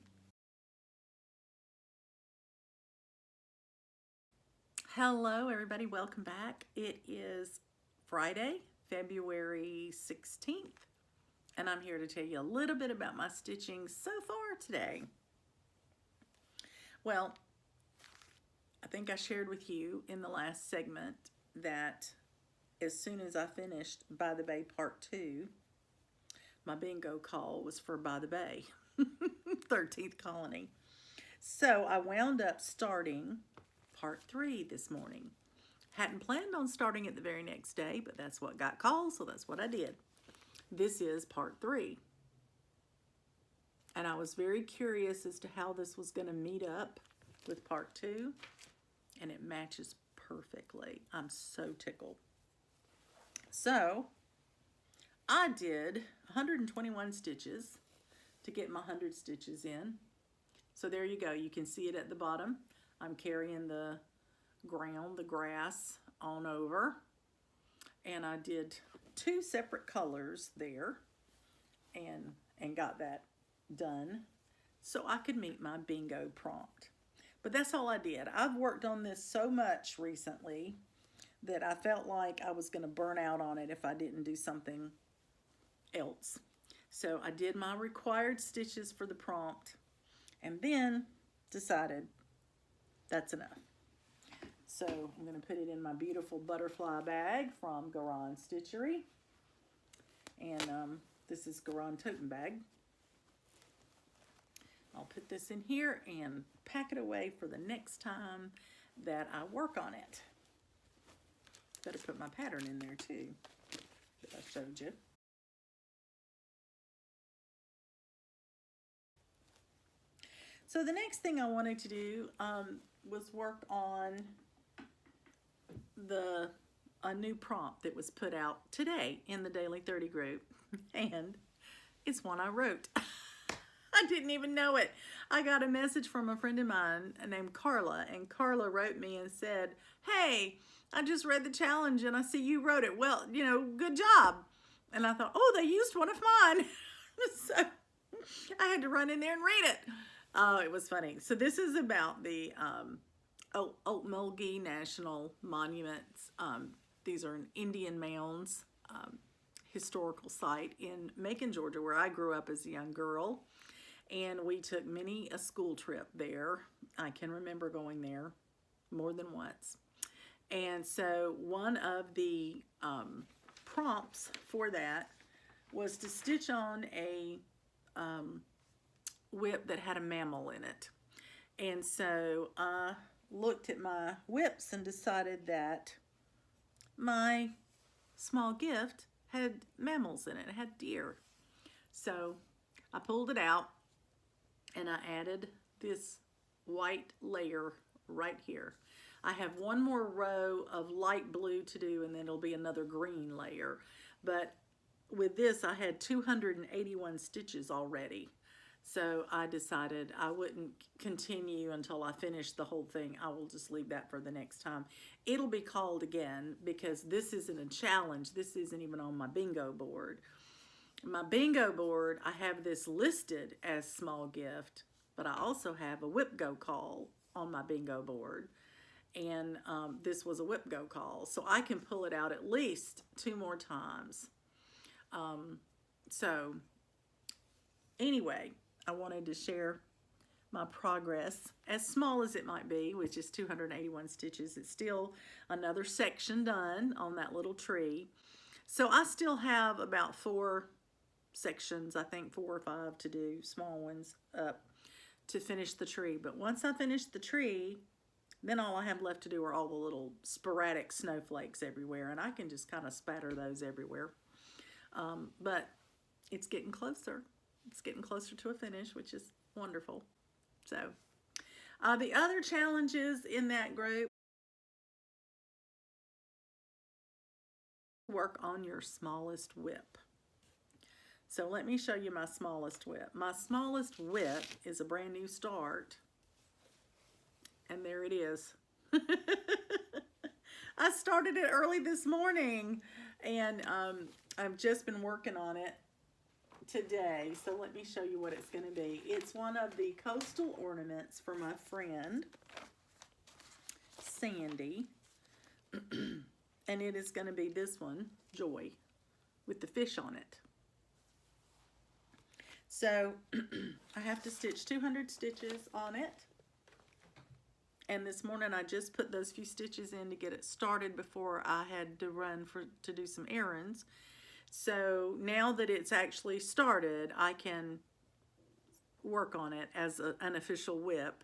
Speaker 1: Hello everybody, welcome back. It is Friday, February 16th, and I'm here to tell you a little bit about my stitching so far today. Well, I think I shared with you in the last segment that as soon as I finished By the Bay Part 2, my bingo call was for By the Bay, 13th Colony. So I wound up starting part 3 this morning. Hadn't planned on starting it the very next day, but that's what got called, so that's what I did. This is part 3. And I was very curious as to how this was going to meet up with part 2. And it matches perfectly. I'm so tickled. So I did 121 stitches to get my 100 stitches in. So there you go. You can see it at the bottom. I'm carrying the ground, the grass on over. And I did 2 separate colors there and got that done so I could meet my bingo prompt. But that's all I did. I've worked on this so much recently that I felt like I was going to burn out on it if I didn't do something else. So I did my required stitches for the prompt and then decided that's enough. So I'm going to put it in my beautiful butterfly bag from Garon Stitchery. And this is Garon Totem Bag. I'll put this in here and pack it away for the next time that I work on it. Better put my pattern in there too that I showed you. So the next thing I wanted to do was work on a new prompt that was put out today in the Daily 30 group, and it's one I wrote. I didn't even know it. I got a message from a friend of mine named Carla, and Carla wrote me and said, "Hey, I just read the challenge and I see you wrote it. Well, you know, good job." And I thought, oh, they used one of mine. So I had to run in there and read it. Oh, it was funny. So this is about the Okmulgee National Monuments. These are an Indian mounds historical site in Macon, Georgia, where I grew up as a young girl. And we took many a school trip there. I can remember going there more than once. And so one of the prompts for that was to stitch on a whip that had a mammal in it. And so I looked at my whips and decided that my small gift had mammals in it. It had deer. So I pulled it out and I added this white layer right here. I have one more row of light blue to do, and then it'll be another green layer. But with this, I had 281 stitches already. So I decided I wouldn't continue until I finished the whole thing. I will just leave that for the next time. It'll be called again because this isn't a challenge. This isn't even on my bingo board. My bingo board, I have this listed as small gift, but I also have a whip go call on my bingo board. And this was a whip go call. So I can pull it out at least 2 more times. So anyway, I wanted to share my progress, as small as it might be, which is 281 stitches. It's still another section done on that little tree. So I still have about 4 sections, I think 4 or 5 to do, small ones up to finish the tree. But once I finish the tree, then all I have left to do are all the little sporadic snowflakes everywhere, and I can just kind of spatter those everywhere. But it's getting closer. It's getting closer to a finish, which is wonderful. So the other challenges in that group: work on your smallest whip. So let me show you my smallest whip. My smallest whip is a brand new start. And there it is. I started it early this morning, and I've just been working on it today. So let me show you what it's going to be. It's one of the coastal ornaments for my friend Sandy. And it is going to be this one, Joy, with the fish on it. So I have to stitch 200 stitches on it. And this morning I just put those few stitches in to get it started before I had to run to do some errands. So now that it's actually started, I can work on it as an official whip.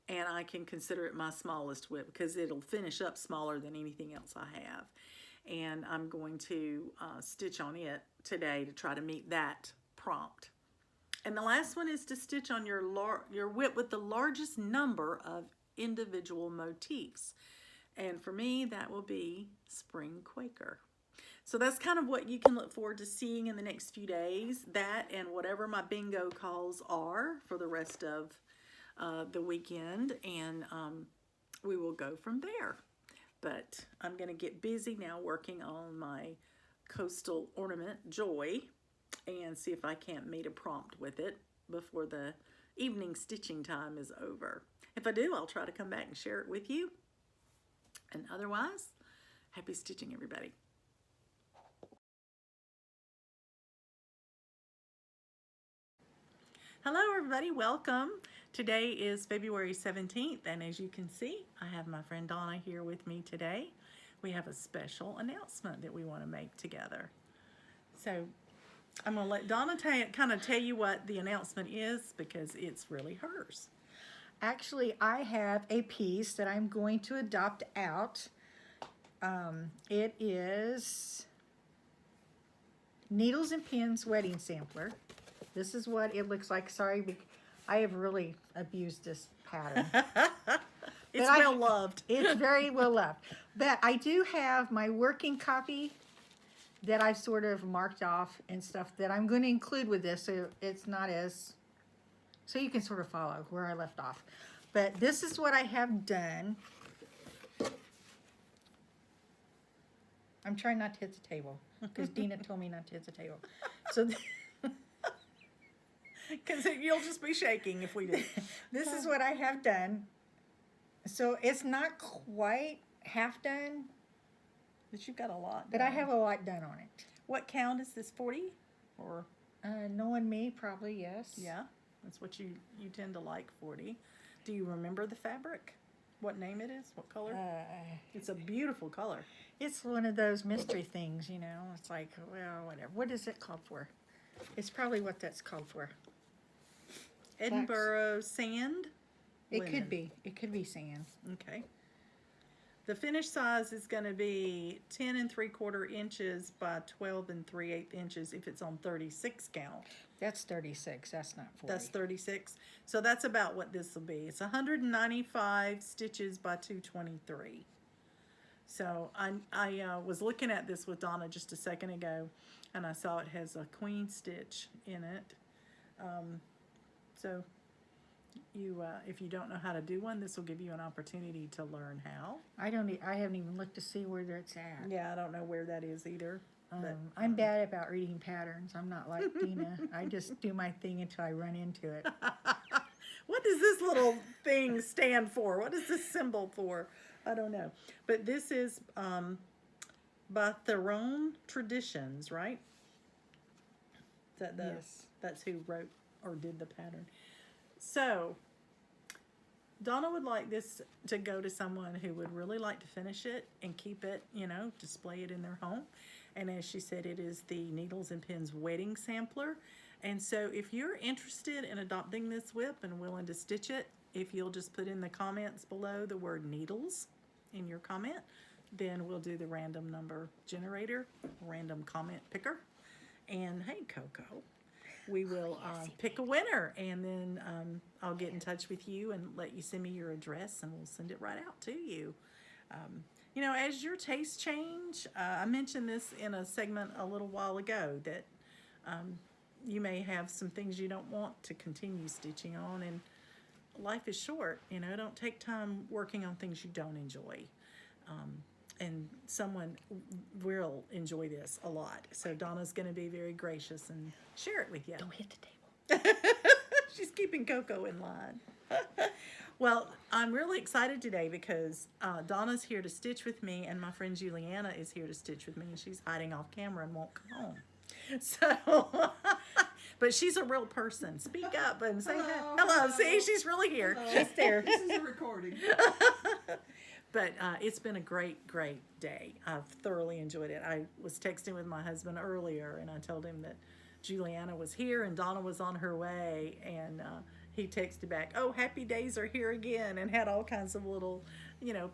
Speaker 1: and I can consider it my smallest whip because it'll finish up smaller than anything else I have. And I'm going to stitch on it today to try to meet that prompt. And the last one is to stitch on your whip with the largest number of individual motifs. And for me, that will be Spring Quaker. So that's kind of what you can look forward to seeing in the next few days. That and whatever my bingo calls are for the rest of the weekend. And we will go from there. But I'm going to get busy now working on my coastal ornament, Joy, and see if I can't meet a prompt with it before the evening stitching time is over. If I do, I'll try to come back and share it with you. And otherwise, happy stitching, everybody. Hello, everybody. Welcome. Today is February 17th, and as you can see, I have my friend Donna here with me today. We have a special announcement that we want to make together. So I'm going to let Donna kind of tell you what the announcement is because it's really hers.
Speaker 2: Actually, I have a piece that I'm going to adopt out. It is Needles and Pins Wedding Sampler. This is what it looks like. Sorry, I have really abused this pattern.
Speaker 1: It's well loved.
Speaker 2: It's very well loved. But I do have my working copy that I've sort of marked off and stuff that I'm going to include with this, so it's not as, so you can sort of follow where I left off. But this is what I have done. I'm trying not to hit the table because Dina told me not to hit the table. So
Speaker 1: because you'll just be shaking if we do.
Speaker 2: This is what I have done. So it's not quite half done,
Speaker 1: But you've got a lot
Speaker 2: but
Speaker 1: done.
Speaker 2: I have a lot done on it.
Speaker 1: What count is this, 40? Or
Speaker 2: Knowing me, probably yes.
Speaker 1: yeah, that's what you tend to like, 40. Do you remember the fabric? What name it is? What color? It's a beautiful color.
Speaker 2: It's one of those mystery things, you know. It's like, well, whatever. What is it called for? It's probably what that's called for.
Speaker 1: Edinburgh sand?
Speaker 2: It
Speaker 1: Linen.
Speaker 2: could be. It could be sand.
Speaker 1: Okay. The finished size is going to be 10 3/4 inches by 12 3/8 inches if it's on 36 count.
Speaker 2: That's 36. That's not 40.
Speaker 1: That's 36. So that's about what this will be. It's 195 stitches by 223. So I was looking at this with Donna just a second ago, and I saw it has a queen stitch in it. So you, if you don't know how to do one, this will give you an opportunity to learn how.
Speaker 2: I haven't even looked to see where it's at.
Speaker 1: Yeah, I don't know where that is either. But,
Speaker 2: I'm bad about reading patterns. I'm not like Dina. I just do my thing until I run into it.
Speaker 1: What does this little thing stand for? What is this symbol for? I don't know. But this is by their own traditions, right?
Speaker 2: Yes.
Speaker 1: That's who wrote or did the pattern. So Donna would like this to go to someone who would really like to finish it and keep it, you know, display it in their home. And as she said, it is the Needles and Pins Wedding Sampler. And so if you're interested in adopting this whip and willing to stitch it, if you'll just put in the comments below the word needles in your comment, then we'll do the random number generator, random comment picker. And hey, Coco, we will pick a winner, and then I'll get in touch with you and let you send me your address, and we'll send it right out to you. You know, as your tastes change, I mentioned this in a segment a little while ago that you may have some things you don't want to continue stitching on, and life is short. You know, don't take time working on things you don't enjoy. And someone will enjoy this a lot. So Donna's going to be very gracious and share it with you.
Speaker 2: Don't hit the table.
Speaker 1: She's keeping Coco in line. Well, I'm really excited today because Donna's here to stitch with me, and my friend Juliana is here to stitch with me, and she's hiding off camera and won't come home. So, but she's a real person. Speak up and say hello. See, she's really here.
Speaker 2: Hello. She's there.
Speaker 3: This is a recording.
Speaker 1: But it's been a great, great day. I've thoroughly enjoyed it. I was texting with my husband earlier, and I told him that Juliana was here and Donna was on her way, and he texted back, "Oh, happy days are here again," and had all kinds of little,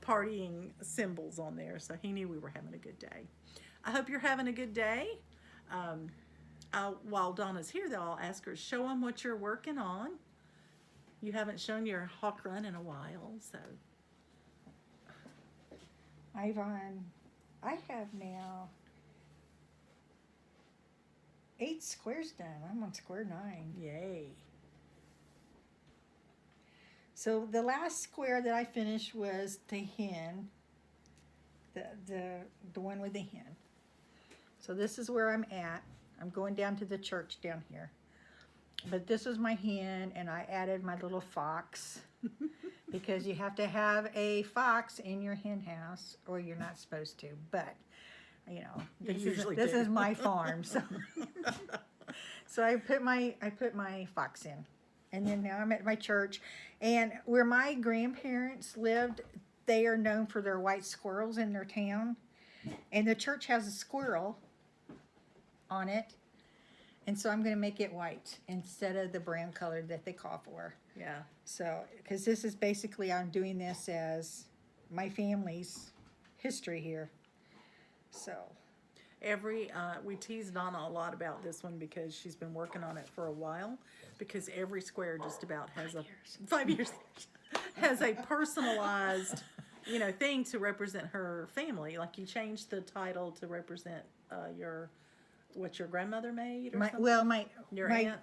Speaker 1: partying symbols on there. So he knew we were having a good day. I hope you're having a good day. While Donna's here, though, I'll ask her, show them what you're working on. You haven't shown your hawk run in a while, so.
Speaker 2: I have now 8 squares done. I'm on square 9.
Speaker 1: Yay.
Speaker 2: So the last square that I finished was the hen, the one with the hen. So this is where I'm at. I'm going down to the church down here. But this is my hen, and I added my little fox because you have to have a fox in your hen house, or you're not supposed to. But this is my farm, so so I put my fox in, and then now I'm at my church, and where my grandparents lived, they are known for their white squirrels in their town, and the church has a squirrel on it. And so I'm going to make it white instead of the brown color that they call for.
Speaker 1: Yeah.
Speaker 2: So, because this is basically, I'm doing this as my family's history here. So.
Speaker 1: We tease Donna a lot about this one because she's been working on it for a while. Because every square just about has 5 years has a personalized, thing to represent her family. Like you changed the title to represent what your grandmother made, or something? Your aunt.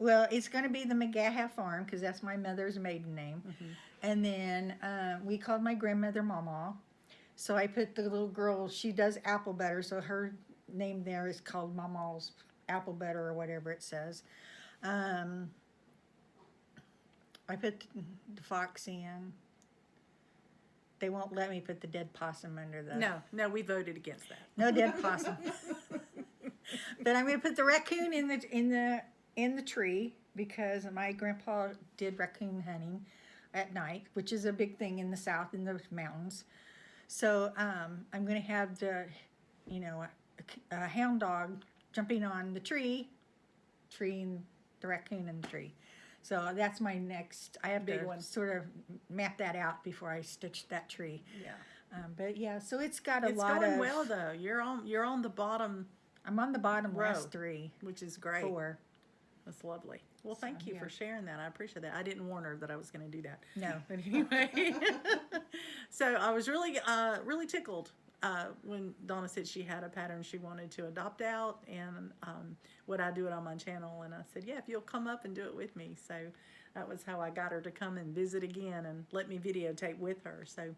Speaker 2: Well, it's going to be the McGaha Farm because that's my mother's maiden name, and then we called my grandmother Mammal. So I put the little girl. She does apple butter, so her name there is called Mammal's apple butter or whatever it says. I put the fox in. They won't let me put the dead possum under the.
Speaker 1: No, we voted against that.
Speaker 2: No dead possum. But I'm going to put the raccoon in the tree because my grandpa did raccoon hunting at night, which is a big thing in the South in the mountains. So I'm going to have a hound dog jumping on the tree and the raccoon in the tree. So that's my next. I have to sort of map that out before I stitch that tree.
Speaker 1: Yeah.
Speaker 2: But yeah, so it's got a lot of.
Speaker 1: It's going well though. You're on the bottom.
Speaker 2: I'm on the bottom
Speaker 1: row,
Speaker 2: last 3,
Speaker 1: which is great.
Speaker 2: 4.
Speaker 1: That's lovely. Well, thank you for sharing that. I appreciate that. I didn't warn her that I was going to do that.
Speaker 2: No.
Speaker 1: But anyway, so I was really tickled when Donna said she had a pattern she wanted to adopt out, and would I do it on my channel? And I said, yeah, if you'll come up and do it with me. So that was how I got her to come and visit again and let me videotape with her. So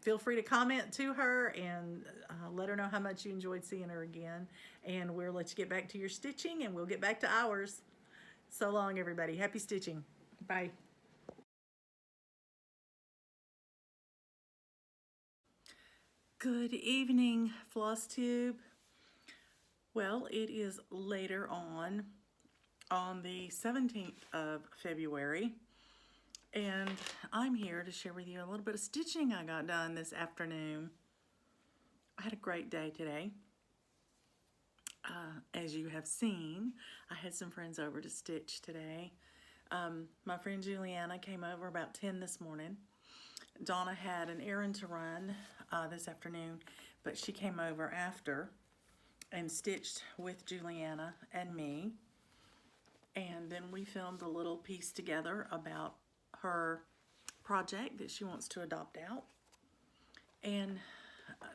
Speaker 1: feel free to comment to her and let her know how much you enjoyed seeing her again. And we'll let you get back to your stitching, and we'll get back to ours. So long, everybody. Happy stitching.
Speaker 2: Bye.
Speaker 1: Good evening, Floss Tube. Well, it is later on the 17th of February. And I'm here to share with you a little bit of stitching I got done this afternoon. I had a great day today. As you have seen, I had some friends over to stitch today. My friend Juliana came over about 10 this morning. Donna had an errand to run this afternoon, but she came over after and stitched with Juliana and me. And then we filmed a little piece together about her project that she wants to adopt out. And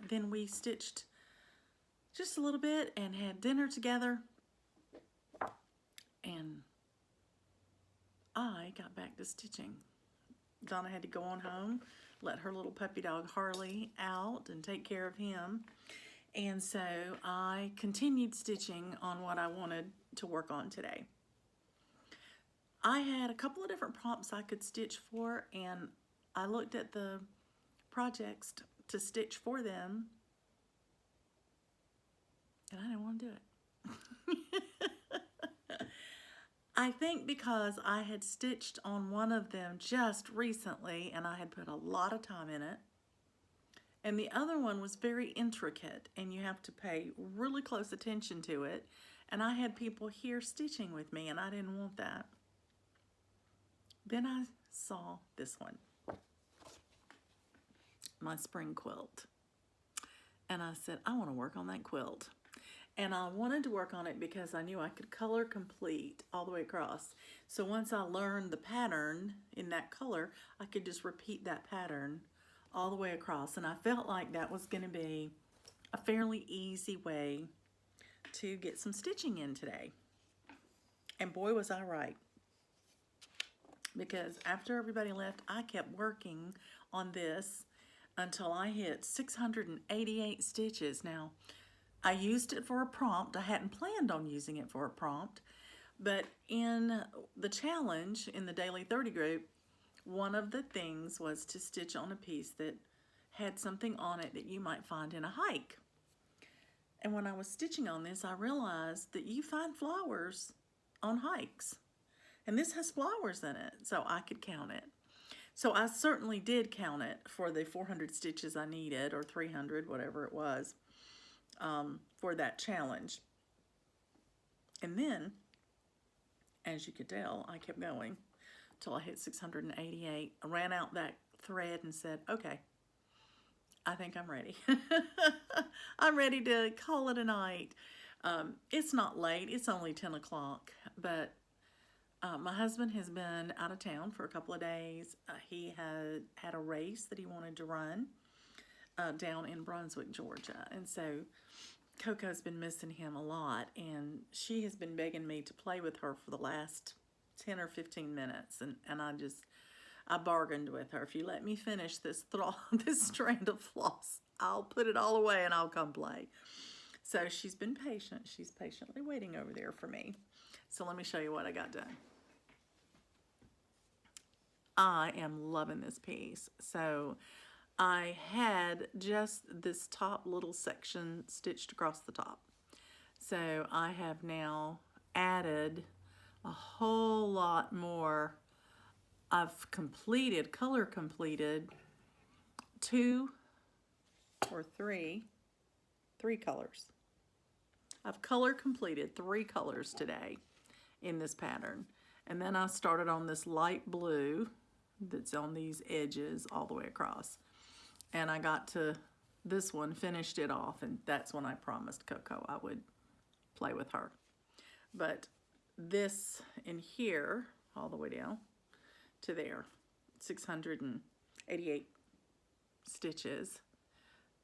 Speaker 1: then we stitched just a little bit and had dinner together. And I got back to stitching. Donna had to go on home, let her little puppy dog Harley out and take care of him. And so I continued stitching on what I wanted to work on today. I had a couple of different prompts I could stitch for, and I looked at the projects to stitch for them, and I didn't want to do it. I think because I had stitched on one of them just recently, and I had put a lot of time in it, and the other one was very intricate, and you have to pay really close attention to it, and I had people here stitching with me, and I didn't want that. then I saw this one, my spring quilt. And I said, I want to work on that quilt. And I wanted to work on it because I knew I could color complete all the way across. So once I learned the pattern in that color, I could just repeat that pattern all the way across. And I felt like that was going to be a fairly easy way to get some stitching in today. And boy, was I right. Because after everybody left, I kept working on this until I hit 688 stitches. Now, I used it for a prompt. I hadn't planned on using it for a prompt, but in the challenge in the Daily 30 group, one of the things was to stitch on a piece that had something on it that you might find in a hike. And when I was stitching on this, I realized that you find flowers on hikes. And this has flowers in it, so I could count it. So I certainly did count it for the 400 stitches I needed, or 300, whatever it was, for that challenge. And then, as you could tell, I kept going till I hit 688. I ran out that thread and said, okay, I think I'm ready. I'm ready to call it a night. It's not late, it's only 10 o'clock, but my husband has been out of town for a couple of days. He had a race that he wanted to run down in Brunswick, Georgia. And so Coco's been missing him a lot, and she has been begging me to play with her for the last 10 or 15 minutes. And I bargained with her. If you let me finish this strand of floss, I'll put it all away and I'll come play. So she's been patient. She's patiently waiting over there for me. So let me show you what I got done. I am loving this piece. So I had just this top little section stitched across the top. So I have now added a whole lot more. I've completed, color completed 2 or 3 colors. I've color completed 3 colors today in this pattern. And then I started on this light blue that's on these edges all the way across. And I got to this one, finished it off, and that's when I promised Coco I would play with her. But this in here, all the way down to there, 688 stitches.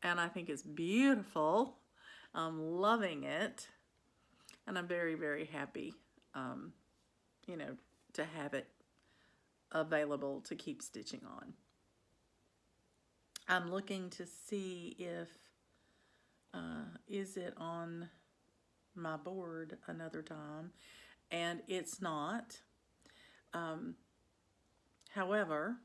Speaker 1: And I think it's beautiful. I'm loving it. And I'm very, very happy, you know, to have it available to keep stitching on. I'm looking to see if, is it on my board another time, and it's not. However,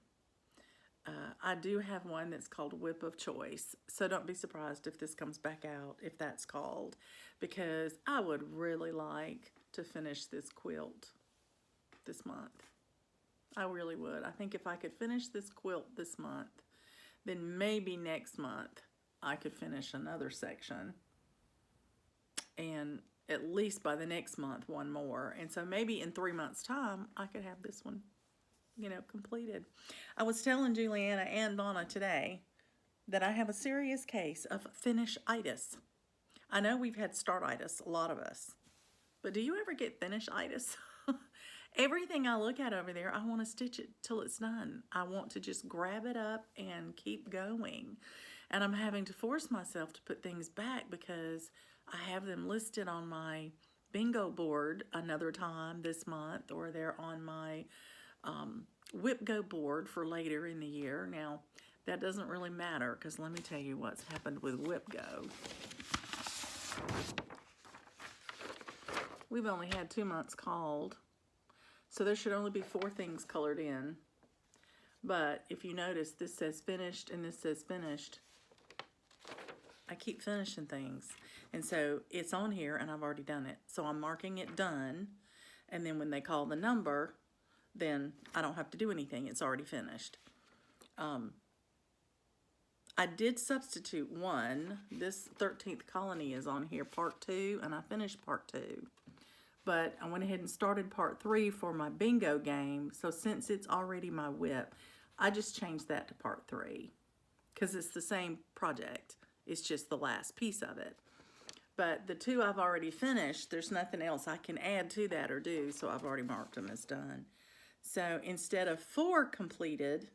Speaker 1: I do have one that's called Whip of Choice, so don't be surprised if this comes back out, if that's called, because I would really like to finish this quilt this month. I really would. I think if I could finish this quilt this month, then maybe next month I could finish another section, and at least by the next month one more. And so maybe in 3 months' time I could have this one, you know, completed. I was telling Juliana and Donna today that I have a serious case of finish-itis. I know we've had start-itis, a lot of us, but do you ever get finish-itis? Everything I look at over there, I want to stitch it till it's done. I want to just grab it up and keep going. And I'm having to force myself to put things back because I have them listed on my bingo board another time this month, or they're on my Whip Go board for later in the year. Now, that doesn't really matter because let me tell you what's happened with Whip Go. We've only had 2 months called, so there should only be 4 things colored in. But if you notice, this says finished and this says finished. I keep finishing things. And so it's on here and I've already done it. So I'm marking it done. And then when they call the number, then I don't have to do anything. It's already finished. I did substitute one. This 13th colony is on here, part 2, and I finished part 2. but I went ahead and started part 3 for my bingo game. So since it's already my whip, I just changed that to part 3 because it's the same project. It's just the last piece of it. But the 2 I've already finished. There's nothing else I can add to that or do, so I've already marked them as done. So instead of 4 completed,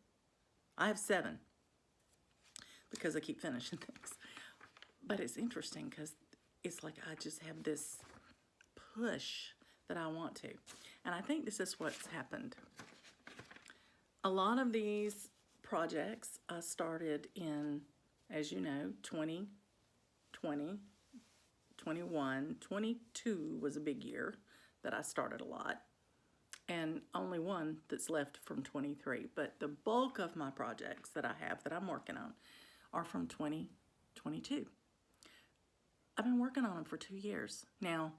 Speaker 1: I have 7 because I keep finishing things. But it's interesting because it's like I just have this push that I want to. And I think this is what's happened. A lot of these projects I started in, as you know, 2020, 21, 22 was a big year that I started a lot. And only one that's left from 23. But the bulk of my projects that I have that I'm working on are from 2022. I've been working on them for 2 years. Now,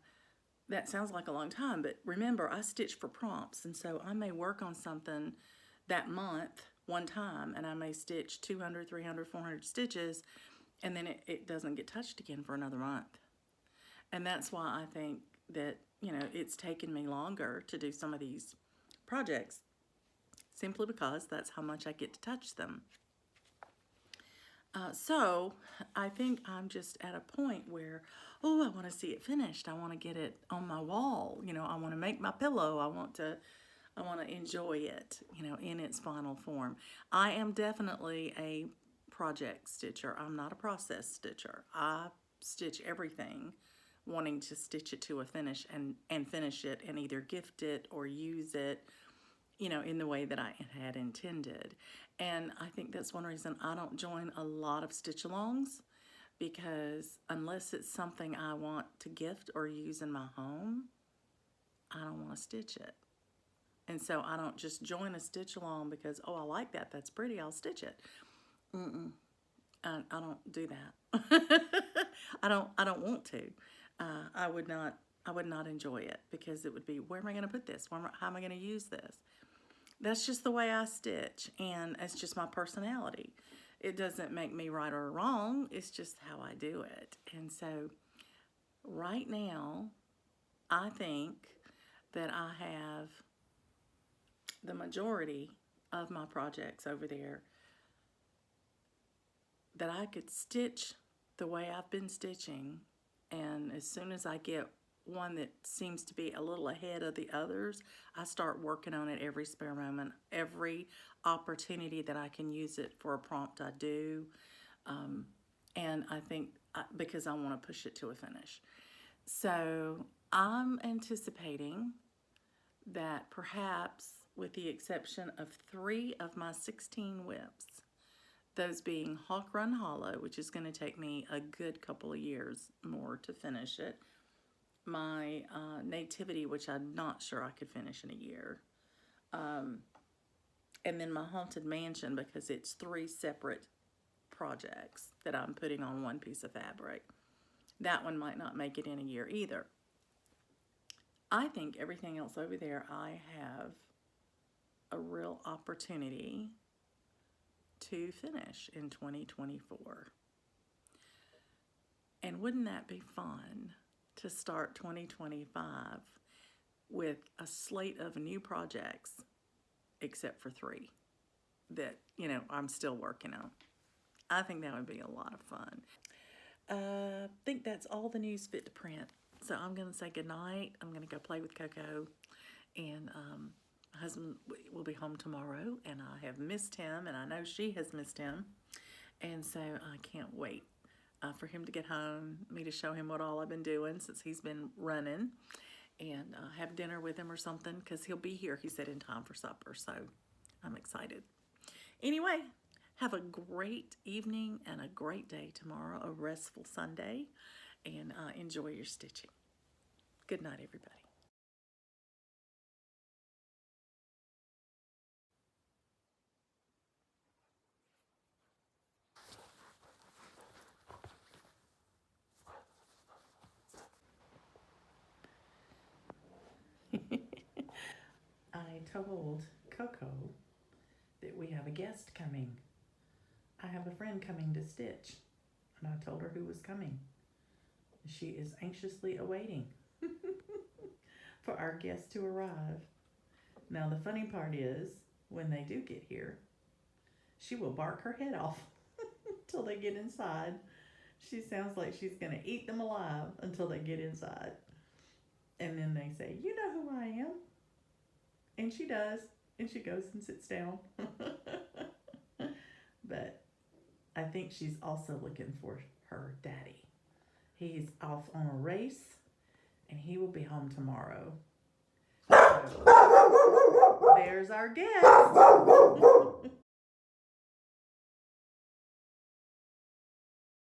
Speaker 1: that sounds like a long time, but remember, I stitch for prompts, and so I may work on something that month one time, and I may stitch 200, 300, 400 stitches, and then it doesn't get touched again for another month. And that's why I think that, you know, it's taken me longer to do some of these projects, simply because that's how much I get to touch them. So I think I'm just at a point where, oh, I want to see it finished. I want to get it on my wall. You know, I want to make my pillow. I want to enjoy it, you know, in its final form. I am definitely a project stitcher. I'm not a process stitcher. I stitch everything wanting to stitch it to a finish and finish it and either gift it or use it, you know, in the way that I had intended. And I think that's one reason I don't join a lot of stitch-alongs, because unless it's something I want to gift or use in my home, I don't want to stitch it. And so I don't just join a stitch-along because, oh, I like that, that's pretty, I'll stitch it. I don't do that. I don't want to. I would not enjoy it, because it would be, where am I going to put this? How am I going to use this? That's just the way I stitch, and it's just my personality. It doesn't make me right or wrong. It's just how I do it. And so right now, I think that I have the majority of my projects over there that I could stitch the way I've been stitching, and as soon as I get one that seems to be a little ahead of the others, I start working on it every spare moment, every opportunity that I can use it for a prompt I do. And I think because I want to push it to a finish. So I'm anticipating that perhaps, with the exception of 3 of my 16 whips, those being Hawk Run Hollow, which is going to take me a good couple of years more to finish it, my Nativity, which I'm not sure I could finish in a year, and then my Haunted Mansion, because it's 3 separate projects that I'm putting on one piece of fabric. That one might not make it in a year either. I think everything else over there, I have a real opportunity to finish in 2024. And wouldn't that be fun to start 2025 with a slate of new projects, except for 3 that, you know, I'm still working on. I think that would be a lot of fun. I think that's all the news fit to print. So I'm going to say goodnight. I'm going to go play with Coco, and my husband will be home tomorrow, and I have missed him, and I know she has missed him, and so I can't wait for him to get home, me to show him what all I've been doing since he's been running, and have dinner with him or something, because he'll be here, he said, in time for supper, so I'm excited. Anyway, have a great evening and a great day tomorrow, a restful Sunday, and enjoy your stitching. Good night, everybody. I told Coco that we have a guest coming. I have a friend coming to stitch, and I told her who was coming. She is anxiously awaiting.
Speaker 3: for our guests to arrive. Now, the funny part is, when they do get here, she will bark her head off until they get inside. She sounds like she's going to eat them alive until they get inside. And then they say, you know who I am? And she does. And she goes and sits down. But I think she's also looking for her daddy. He's off on a race, and he will be home tomorrow. So, there's our guest.